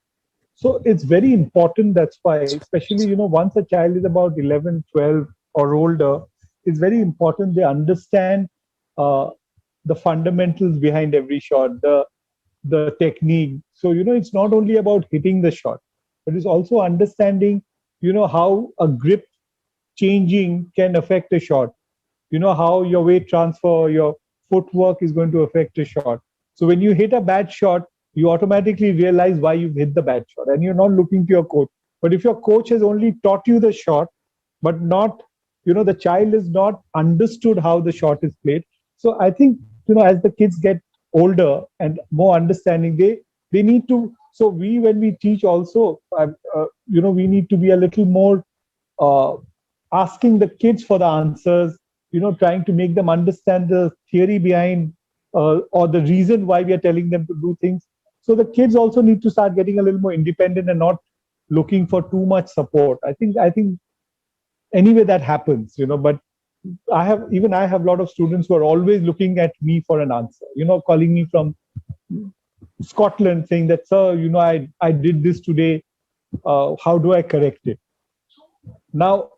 So it's very important. That's why, especially, once a child is about 11, 12 or older, it's very important they understand the fundamentals behind every shot, the technique. So, it's not only about hitting the shot, but it's also understanding, how a grip changing can affect a shot. How your weight transfer, your footwork is going to affect a shot. So when you hit a bad shot, you automatically realize why you've hit the bad shot and you're not looking to your coach. But if your coach has only taught you the shot, but not, the child is not understood how the shot is played. So I think, as the kids get older and more understanding, they need to. So when we teach also, we need to be a little more asking the kids for the answers, trying to make them understand the theory behind or the reason why we are telling them to do things. So the kids also need to start getting a little more independent and not looking for too much support. I think anyway that happens, but I have a lot of students who are always looking at me for an answer, calling me from Scotland saying that, sir, I did this today. How do I correct it? Now,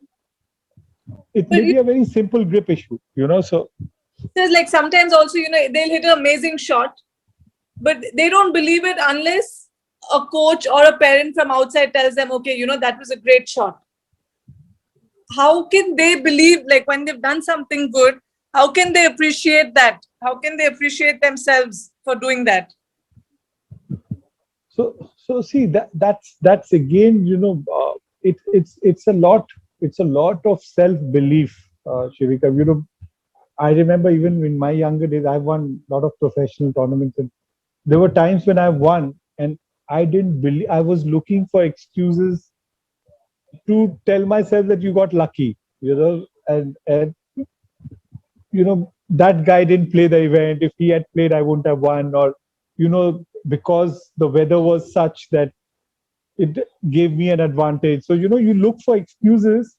it may be a very simple grip issue, so. There's like sometimes also, they'll hit an amazing shot, but they don't believe it unless a coach or a parent from outside tells them, okay, that was a great shot. How can they believe, like when they've done something good, how can they appreciate that? How can they appreciate themselves for doing that? So see, that's again, it's a lot of self-belief, Shivika. I remember even in my younger days, I've won a lot of professional tournaments, and there were times when I won and I didn't believe. I was looking for excuses to tell myself that you got lucky, and that guy didn't play the event. If he had played, I wouldn't have won, or because the weather was such that it gave me an advantage. So you look for excuses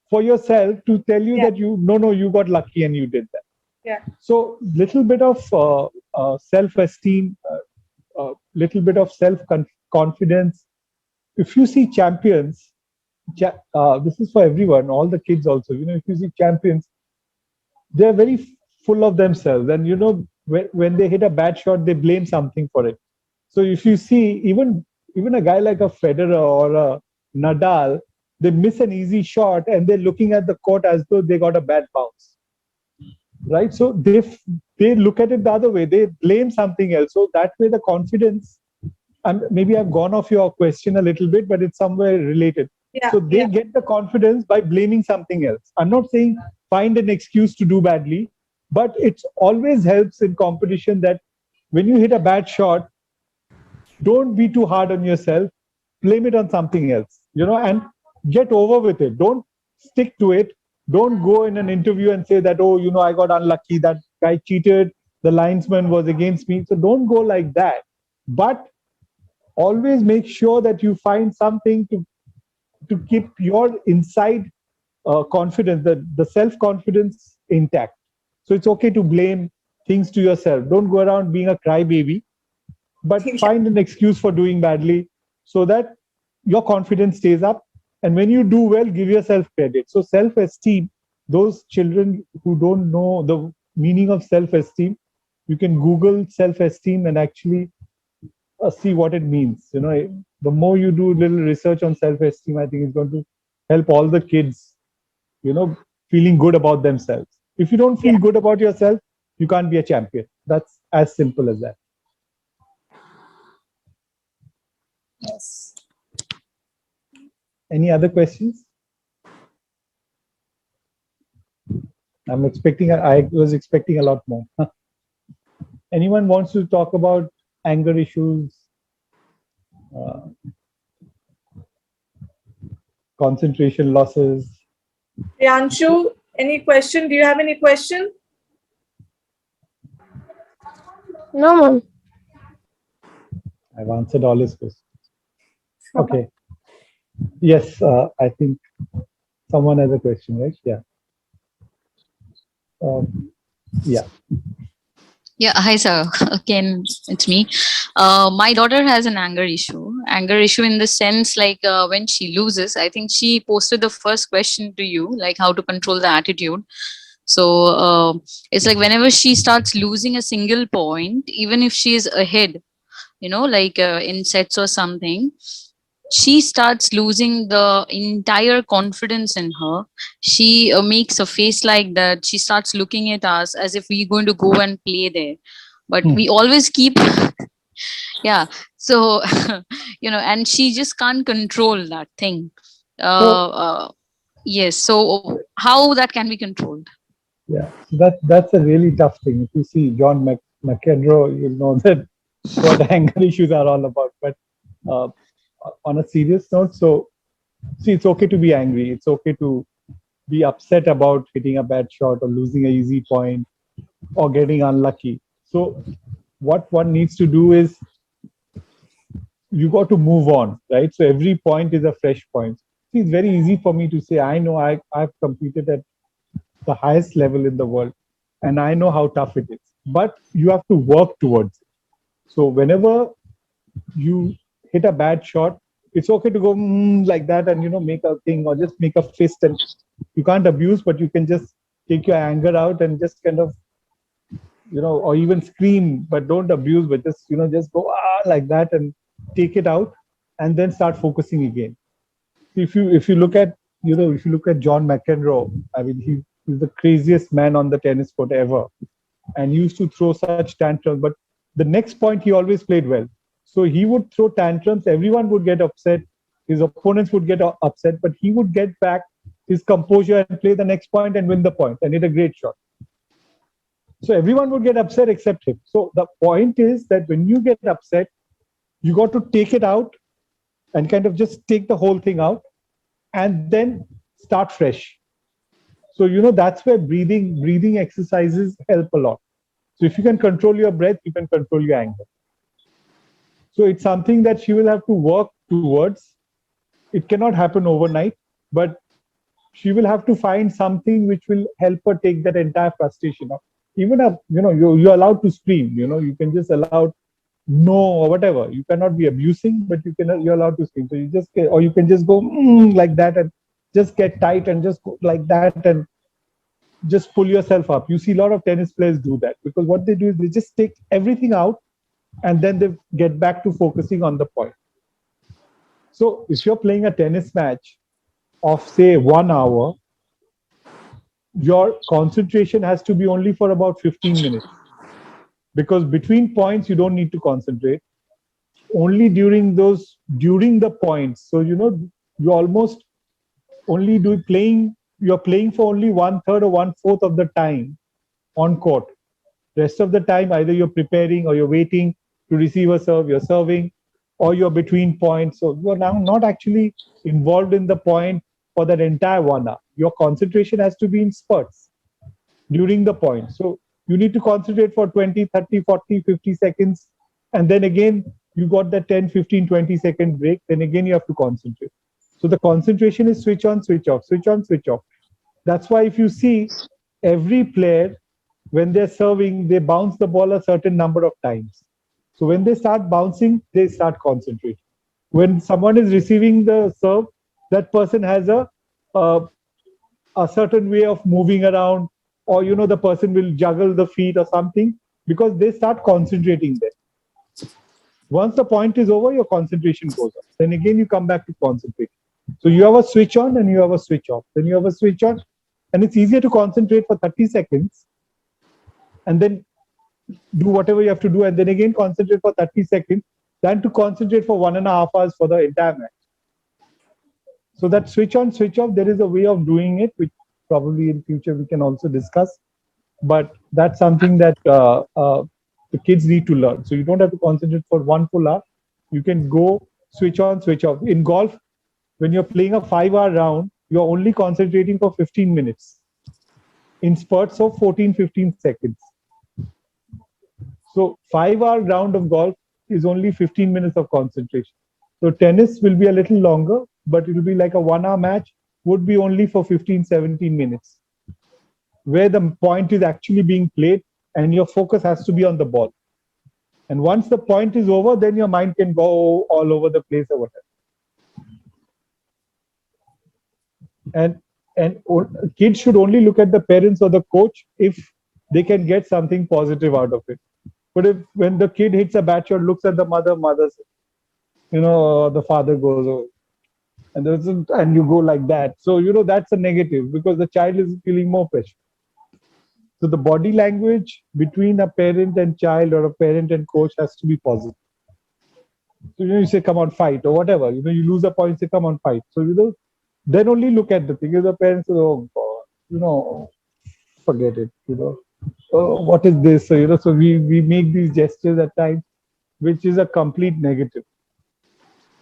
for yourself to tell you that you got lucky and you did that. Yeah. So little bit of self-esteem, little bit of self-confidence. If you see champions, this is for everyone, all the kids also. If you see champions, they're very full of themselves, and when they hit a bad shot, they blame something for it. So if you see even a guy like a Federer or a Nadal, they miss an easy shot and they're looking at the court as though they got a bad bounce, right? So they look at it the other way. They blame something else. So that way the confidence, and maybe I've gone off your question a little bit, but it's somewhere related. Yeah, so they get the confidence by blaming something else. I'm not saying find an excuse to do badly, but it always helps in competition that when you hit a bad shot, don't be too hard on yourself. Blame it on something else, and get over with it. Don't stick to it. Don't go in an interview and say that, oh, I got unlucky. That guy cheated. The linesman was against me. So don't go like that. But always make sure that you find something to keep your inside confidence, the self-confidence intact. So it's okay to blame things to yourself. Don't go around being a crybaby, but find an excuse for doing badly so that your confidence stays up. And when you do well, give yourself credit. So self-esteem, those children who don't know the meaning of self-esteem, you can Google self-esteem and actually see what it means. The more you do little research on self-esteem, I think it's going to help all the kids, feeling good about themselves. If you don't feel good about yourself, you can't be a champion. That's as simple as that. Yes. Any other questions? I was expecting a lot more. Anyone wants to talk about anger issues, concentration losses? Priyanshu, any question? Do you have any question? No, ma'am. I've answered all his questions. Okay. Yes, I think someone has a question, right? Yeah. Yeah. Yeah, hi sir. Again, it's me. My daughter has an anger issue. Anger issue in the sense like when she loses, I think she posted the first question to you, like how to control the attitude. So it's like whenever she starts losing a single point, even if she is ahead, like in sets or something, she starts losing the entire confidence in her. She makes a face like that. She starts looking at us as if we're going to go and play there. But we always keep, yeah. So, and she just can't control that thing. Yes. So, how that can be controlled? Yeah, so that's a really tough thing. If you see John McEnroe, you'll know that what anger issues are all about. But uh, on a serious note, so see, it's okay to be angry. It's okay to be upset about hitting a bad shot or losing a easy point or getting unlucky. So what one needs to do is you got to move on, right? So every point is a fresh point. See, it's very easy for me to say, I know I've competed at the highest level in the world and I know how tough it is. But you have to work towards it. So whenever you hit a bad shot, it's okay to go like that and make a thing or just make a fist, and you can't abuse, but you can just take your anger out and just kind of or even scream, but don't abuse, but just just go like that and take it out, and then start focusing again. If you look at if you look at John McEnroe, I mean he's the craziest man on the tennis court ever, and he used to throw such tantrums, but the next point he always played well. So he would throw tantrums, everyone would get upset, his opponents would get upset, but he would get back his composure and play the next point and win the point and hit a great shot. So everyone would get upset except him. So the point is that when you get upset, you got to take it out and kind of just take the whole thing out and then start fresh. So that's where breathing exercises help a lot. So if you can control your breath, you can control your anger. So it's something that she will have to work towards. It cannot happen overnight, but she will have to find something which will help her take that entire frustration off. Even you're allowed to scream. You can just allow no or whatever. You cannot be abusing, but you're allowed to scream. So you just or you can just go like that and just get tight and just go like that and just pull yourself up. You see a lot of tennis players do that because what they do is they just take everything out and then they get back to focusing on the point. So if you're playing a tennis match of say 1 hour, your concentration has to be only for about 15 minutes, because between points you don't need to concentrate, only during the points. So you almost only you're playing for only 1/3 or 1/4 of the time on court. Rest of the time either you're preparing or you're waiting to receive a serve, you're serving, or you're between points. So you're now not actually involved in the point for that entire 1 hour. Your concentration has to be in spurts during the point. So you need to concentrate for 20, 30, 40, 50 seconds. And then again, you got the 10, 15, 20-second break. Then again, you have to concentrate. So the concentration is switch on, switch off, switch on, switch off. That's why if you see every player, when they're serving, they bounce the ball a certain number of times. So when they start bouncing, they start concentrating. When someone is receiving the serve, that person has a certain way of moving around, or the person will juggle the feet or something, because they start concentrating there. Once the point is over, your concentration goes up. Then again you come back to concentrate. So you have a switch on and you have a switch off. Then you have a switch on, and it's easier to concentrate for 30 seconds and then do whatever you have to do, and then again concentrate for 30 seconds than to concentrate for 1.5 hours for the entire match. So that switch on, switch off, there is a way of doing it, which probably in future we can also discuss. But that's something that the kids need to learn. So you don't have to concentrate for 1 full hour. You can go switch on, switch off. In golf, when you're playing a 5-hour round, you're only concentrating for 15 minutes in spurts of 14, 15 seconds. So 5-hour round of golf is only 15 minutes of concentration. So tennis will be a little longer, but it will be like a 1-hour match would be only for 15, 17 minutes, where the point is actually being played and your focus has to be on the ball. And once the point is over, then your mind can go all over the place or whatever. And kids should only look at the parents or the coach if they can get something positive out of it. But if when the kid hits a bad shot, looks at the mother's, the father goes, oh, and you go like that. So, that's a negative, because the child is feeling more pressure. So the body language between a parent and child, or a parent and coach, has to be positive. So, you say, come on, fight, or whatever. You lose a point, say, come on, fight. So, then only look at the thing. If the parents say, oh, God, forget it, oh, what is this? So, so we make these gestures at times, which is a complete negative.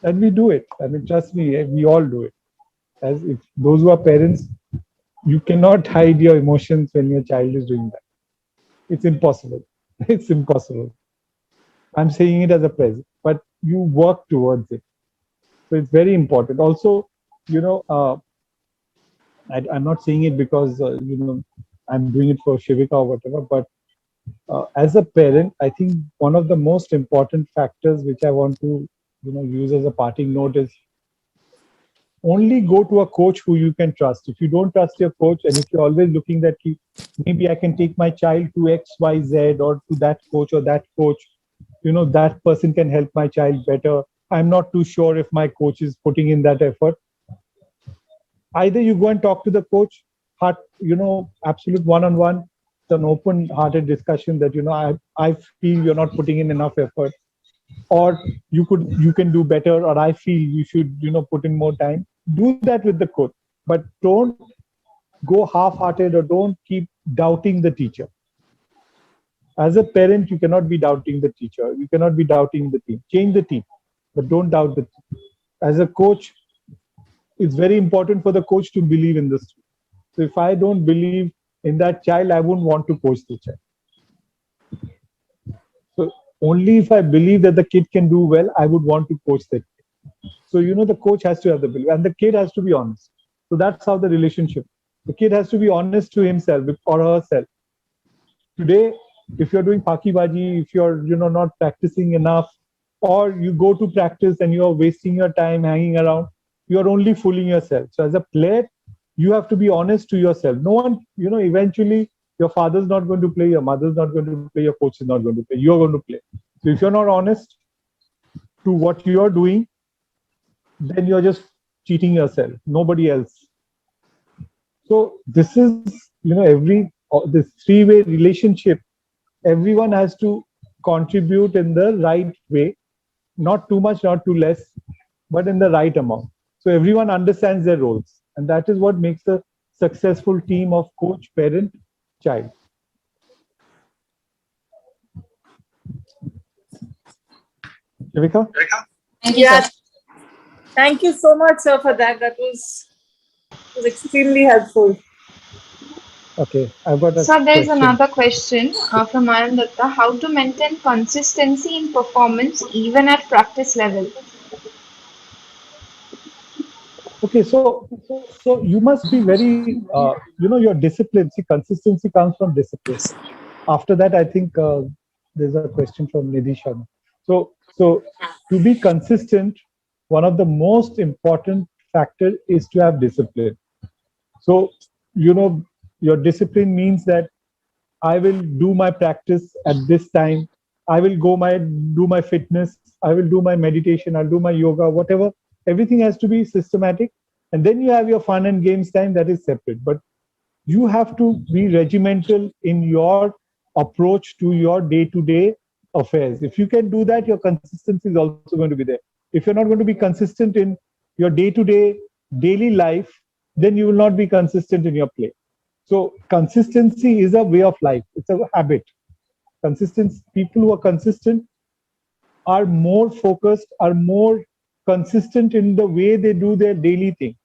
And we do it. I mean, trust me, we all do it. As if those who are parents, you cannot hide your emotions when your child is doing that. It's impossible. It's impossible. I'm saying it as a present, but you work towards it. So it's very important. Also, I'm not saying it because, I'm doing it for Shivika or whatever, but as a parent, I think one of the most important factors which I want to, use as a parting note is only go to a coach who you can trust. If you don't trust your coach, and if you're always looking that maybe I can take my child to X, Y, Z, or to that coach or that coach, that person can help my child better. I'm not too sure if my coach is putting in that effort. Either you go and talk to the coach, absolute one-on-one, it's an open-hearted discussion that, I feel you're not putting in enough effort, or you can do better, or I feel you should, put in more time. Do that with the coach, but don't go half-hearted or don't keep doubting the teacher. As a parent, you cannot be doubting the teacher. You cannot be doubting the team. Change the team, but don't doubt the team. As a coach, it's very important for the coach to believe in this. So if I don't believe in that child, I wouldn't want to coach the child. So only if I believe that the kid can do well, I would want to coach the kid. So, the coach has to have the belief, and the kid has to be honest. So that's how the relationship. The kid has to be honest to himself or herself. Today, if you're doing pakibaji, if you're, not practicing enough, or you go to practice and you're wasting your time hanging around, you're only fooling yourself. So as a player, you have to be honest to yourself. No one, eventually your father's not going to play, your mother's not going to play, your coach is not going to play, you're going to play. So if you're not honest to what you're doing, then you're just cheating yourself, nobody else. So this is, this three-way relationship, everyone has to contribute in the right way, not too much, not too less, but in the right amount. So everyone understands their roles, and that is what makes a successful team of coach, parent, child. Shivika? Thank you, Yeah. sir. Thank you so much, sir, for that. That was extremely helpful. Okay, I've got a So there's question. another question from Anandatta. How to maintain consistency in performance even at practice level? Okay, so you must be very, your discipline. See, consistency comes from discipline. After that, I think there's a question from Nidhi Sharma. So to be consistent, one of the most important factor is to have discipline. So, your discipline means that I will do my practice at this time. I will do my fitness. I will do my meditation. I'll do my yoga, whatever. Everything has to be systematic. And then you have your fun and games time, that is separate. But you have to be regimental in your approach to your day-to-day affairs. If you can do that, your consistency is also going to be there. If you're not going to be consistent in your day-to-day daily life, then you will not be consistent in your play. So consistency is a way of life. It's a habit. People who are consistent are more focused, are more consistent in the way they do their daily thing.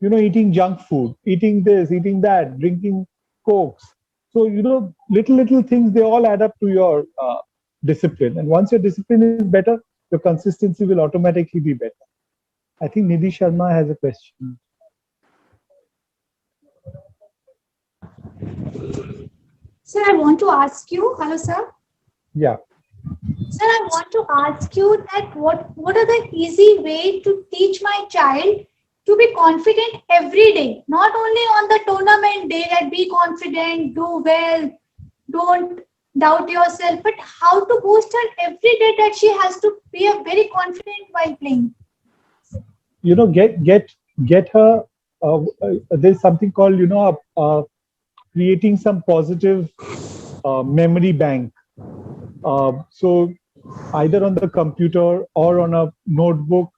Eating junk food, eating this, eating that, drinking cokes. So, little things, they all add up to your discipline. And once your discipline is better, your consistency will automatically be better. I think Nidhi Sharma has a question. Sir, I want to ask you, hello, sir. Yeah. Sir, I want to ask you that what are the easy way to teach my child to be confident every day, not only on the tournament day, that be confident, do well, don't doubt yourself, but how to boost her every day that she has to be a very confident while playing. Get her. There's something called creating some positive memory bank. So either on the computer or on a notebook,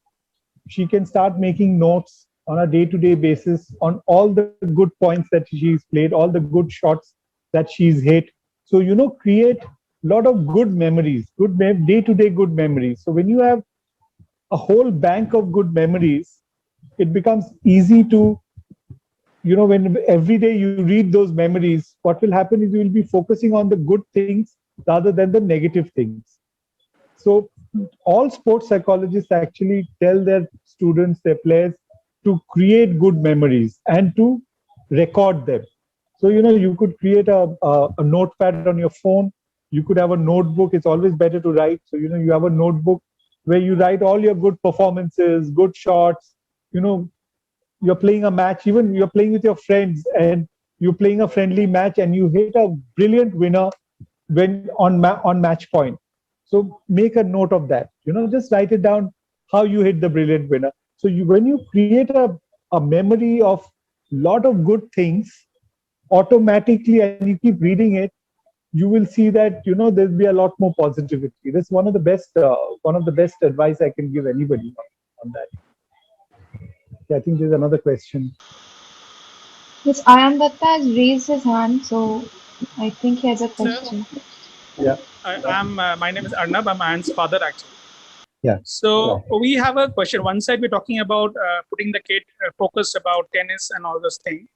she can start making notes on a day-to-day basis on all the good points that she's played, all the good shots that she's hit. So, create a lot of good memories, day-to-day good memories. So when you have a whole bank of good memories, it becomes easy to, when every day you read those memories, what will happen is you will be focusing on the good things rather than the negative things. So all sports psychologists actually tell their students, their players, to create good memories and to record them. So, you could create a notepad on your phone. You could have a notebook. It's always better to write. So, you have a notebook where you write all your good performances, good shots. You're playing a match, even you're playing with your friends and you're playing a friendly match and you hit a brilliant winner when on match point. So make a note of that. Just write it down how you hit the brilliant winner. So when you create a memory of lot of good things automatically and you keep reading it, you will see that there'll be a lot more positivity. That's one of the best advice I can give anybody on that. I think there's another question. Yes, Ayan Datta has raised his hand, so I think he has a question. Yeah. My name is Arnab. I'm Ayan's father, actually. Yeah. So we have a question. One side, we're talking about putting the kid focused about tennis and all those things.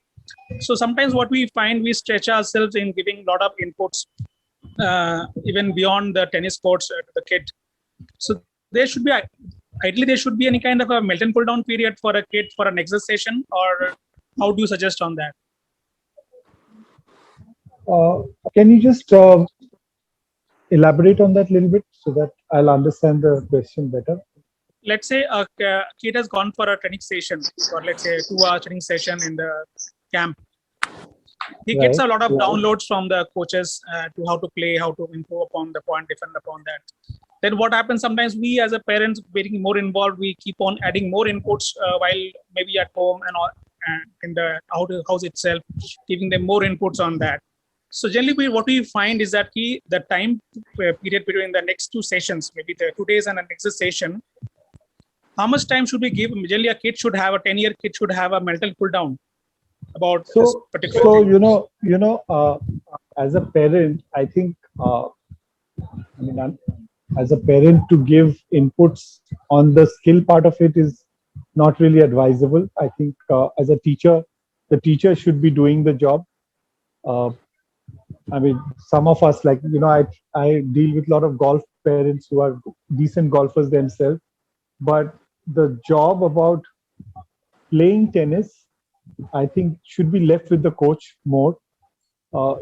So sometimes what we find, we stretch ourselves in giving a lot of inputs, even beyond the tennis courts to the kid. So there should be, ideally, there should be any kind of a melt and cool down period for a kid for an exercise session, or how do you suggest on that? Can you just elaborate on that a little bit so that I'll understand the question better? Let's say a kid has gone for a training session, or let's say a 2-hour training session in the camp. He gets a lot of downloads from the coaches to how to play, how to improve upon the point, defend upon that. Then what happens sometimes, we as a parents getting more involved, we keep on adding more inputs while maybe at home and all, in the house itself, giving them more inputs on that. So generally, what we find is that the time period between the next 2 sessions, maybe the 2 days and the next session, how much time should we give? Generally, a kid should have, a 10-year kid should have a mental cool down about this particular thing. As a parent, I think, as a parent, to give inputs on the skill part of it is not really advisable. I think as a teacher, the teacher should be doing the job. Some of us, I deal with a lot of golf parents who are decent golfers themselves, but the job about playing tennis, I think, should be left with the coach more.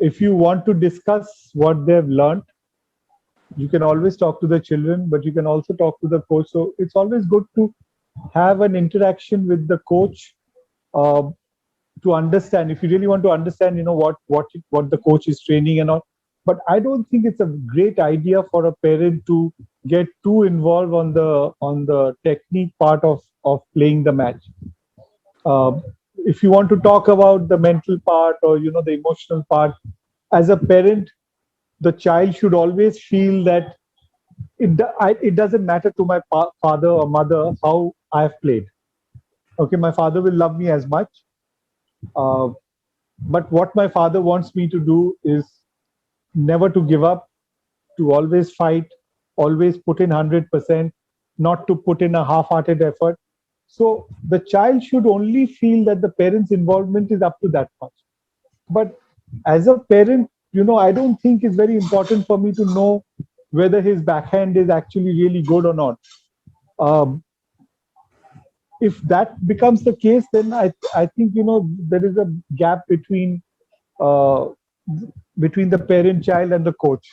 If you want to discuss what they've learned, you can always talk to the children, but you can also talk to the coach. So it's always good to have an interaction with the coach to understand. If you really want to understand, what the coach is training and all. But I don't think it's a great idea for a parent to get too involved on the technique part of playing the match. If you want to talk about the mental part or the emotional part, as a parent, the child should always feel that it doesn't matter to my father or mother how I've played. Okay, my father will love me as much, but what my father wants me to do is never to give up, to always fight, always put in 100%, not to put in a half-hearted effort. So the child should only feel that the parent's involvement is up to that much. But as a parent, I don't think it's very important for me to know whether his backhand is actually really good or not. If that becomes the case, then I think there is a gap between the parent, child, and the coach.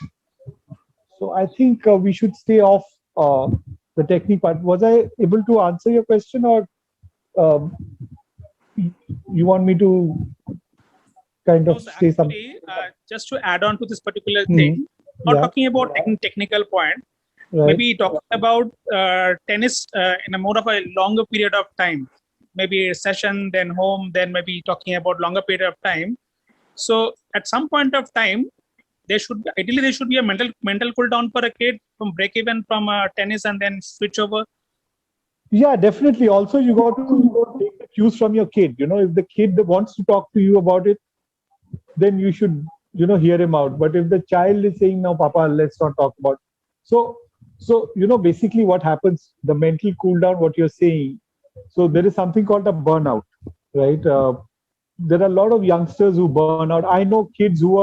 So I think we should stay off the technique part. Was I able to answer your question, or you want me to kind of say something? Just to add on to this particular thing, not talking about technical point, maybe talking about tennis in a more of a longer period of time, maybe a session, then home, then maybe talking about longer period of time. So at some point of time, there should be a mental cool down for a kid from break even from tennis and then switch over. Yeah, definitely. Also, you got to take the cues from your kid. If the kid wants to talk to you about it, then you should, hear him out. But if the child is saying, no, Papa, let's not talk about it. So, basically what happens, the mental cool down, what you're saying. So there is something called a burnout, right? There are a lot of youngsters who burn out. I know kids who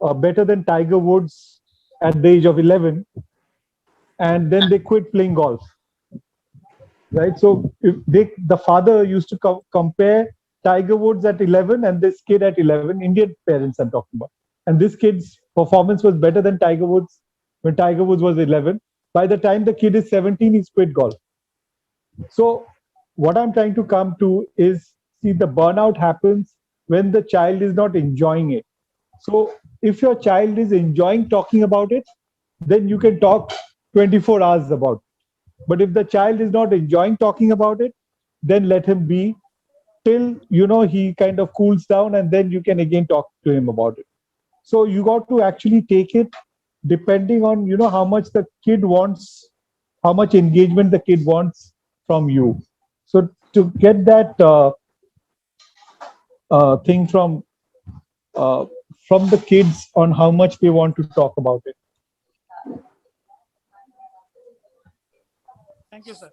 are better than Tiger Woods at the age of 11, and then they quit playing golf, right? So if the father used to compare Tiger Woods at 11 and this kid at 11, Indian parents I'm talking about. And this kid's performance was better than Tiger Woods when Tiger Woods was 11. By the time the kid is 17, he's quit golf. So what I'm trying to come to is, see, the burnout happens when the child is not enjoying it. So if your child is enjoying talking about it, then you can talk 24 hours about it. But if the child is not enjoying talking about it, then let him be till, he kind of cools down, and then you can again talk to him about it. So you got to actually take it depending on, how much the kid wants, how much engagement the kid wants from you. So to get that thing from the kids on how much they want to talk about it. Thank you, sir.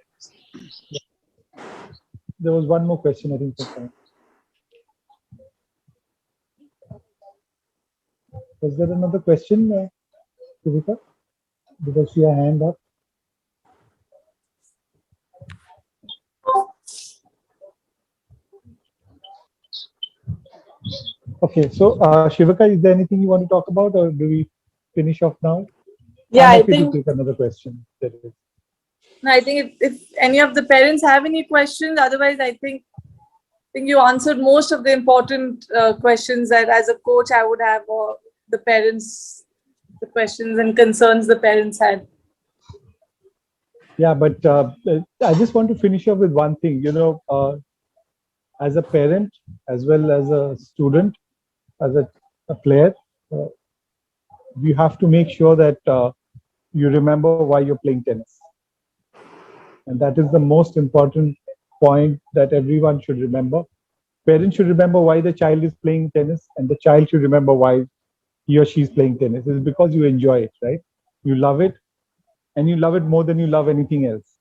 There was one more question, I think. Was there another question, Kavita? Did I see a hand up? Okay, so Shivaka, is there anything you want to talk about, or do we finish off now? Yeah, I'm I happy think. to take another question. No, I think if any of the parents have any questions, otherwise I think you answered most of the important questions that as a coach I would have, or the parents, the questions and concerns the parents had. Yeah, but I just want to finish up with one thing. As a parent, as well as a student, as a player, you have to make sure that you remember why you're playing tennis. And that is the most important point that everyone should remember. Parents should remember why the child is playing tennis, and the child should remember why he or she is playing tennis. It's because you enjoy it, right? You love it, and you love it more than you love anything else.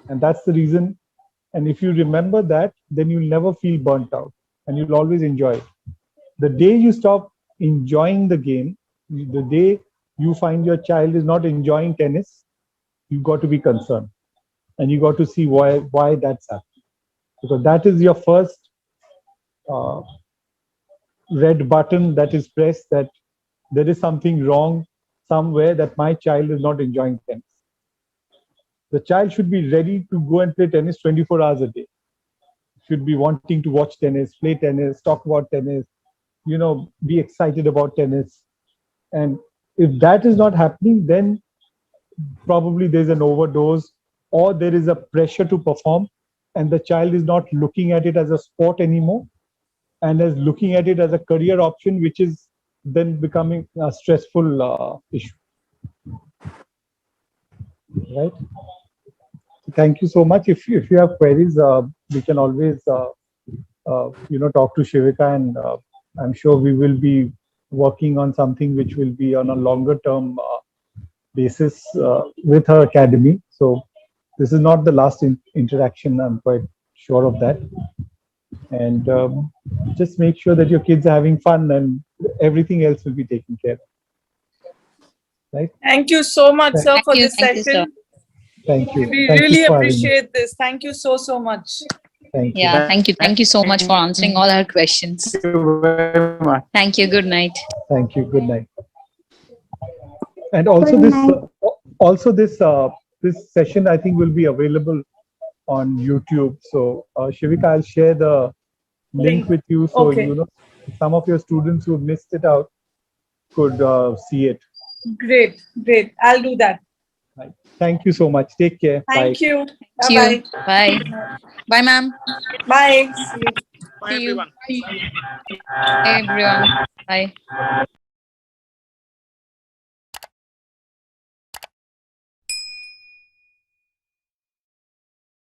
And that's the reason. And if you remember that, then you'll never feel burnt out, and you'll always enjoy it. The day you stop enjoying the game, the day you find your child is not enjoying tennis, you've got to be concerned. And you got to see why that's happening. Because that is your first red button that is pressed, that there is something wrong somewhere, that my child is not enjoying tennis. The child should be ready to go and play tennis 24 hours a day. Should be wanting to watch tennis, play tennis, talk about tennis, be excited about tennis. And if that is not happening, then probably there's an overdose, or there is a pressure to perform, and the child is not looking at it as a sport anymore, and is looking at it as a career option, which is then becoming a stressful issue. Right? Thank you so much. If you have queries, we can always talk to Shivika, and I'm sure we will be working on something which will be on a longer term basis with her academy. So this is not the last interaction, I'm quite sure of that. And just make sure that your kids are having fun, and everything else will be taken care of. Right? Thank you so much, sir, for this Thank you, sir. session. Thank you. We Thank you really for having me. appreciate this. Thank you so much. Thank you. Yeah, thank you. Thank you so much for answering all our questions. Thank you very much. Thank you. Good night. Thank you. Good night. And also this session, I think, will be available on YouTube. So Shivika, I'll share the link with you, so Okay. some of your students who missed it out could see it. Great. I'll do that. Right. Thank you so much. Take care. Thank you. Thank you. Bye-bye. Bye. Bye, ma'am. Bye. See you. Bye, See you. everyone. Hey, everyone. Bye.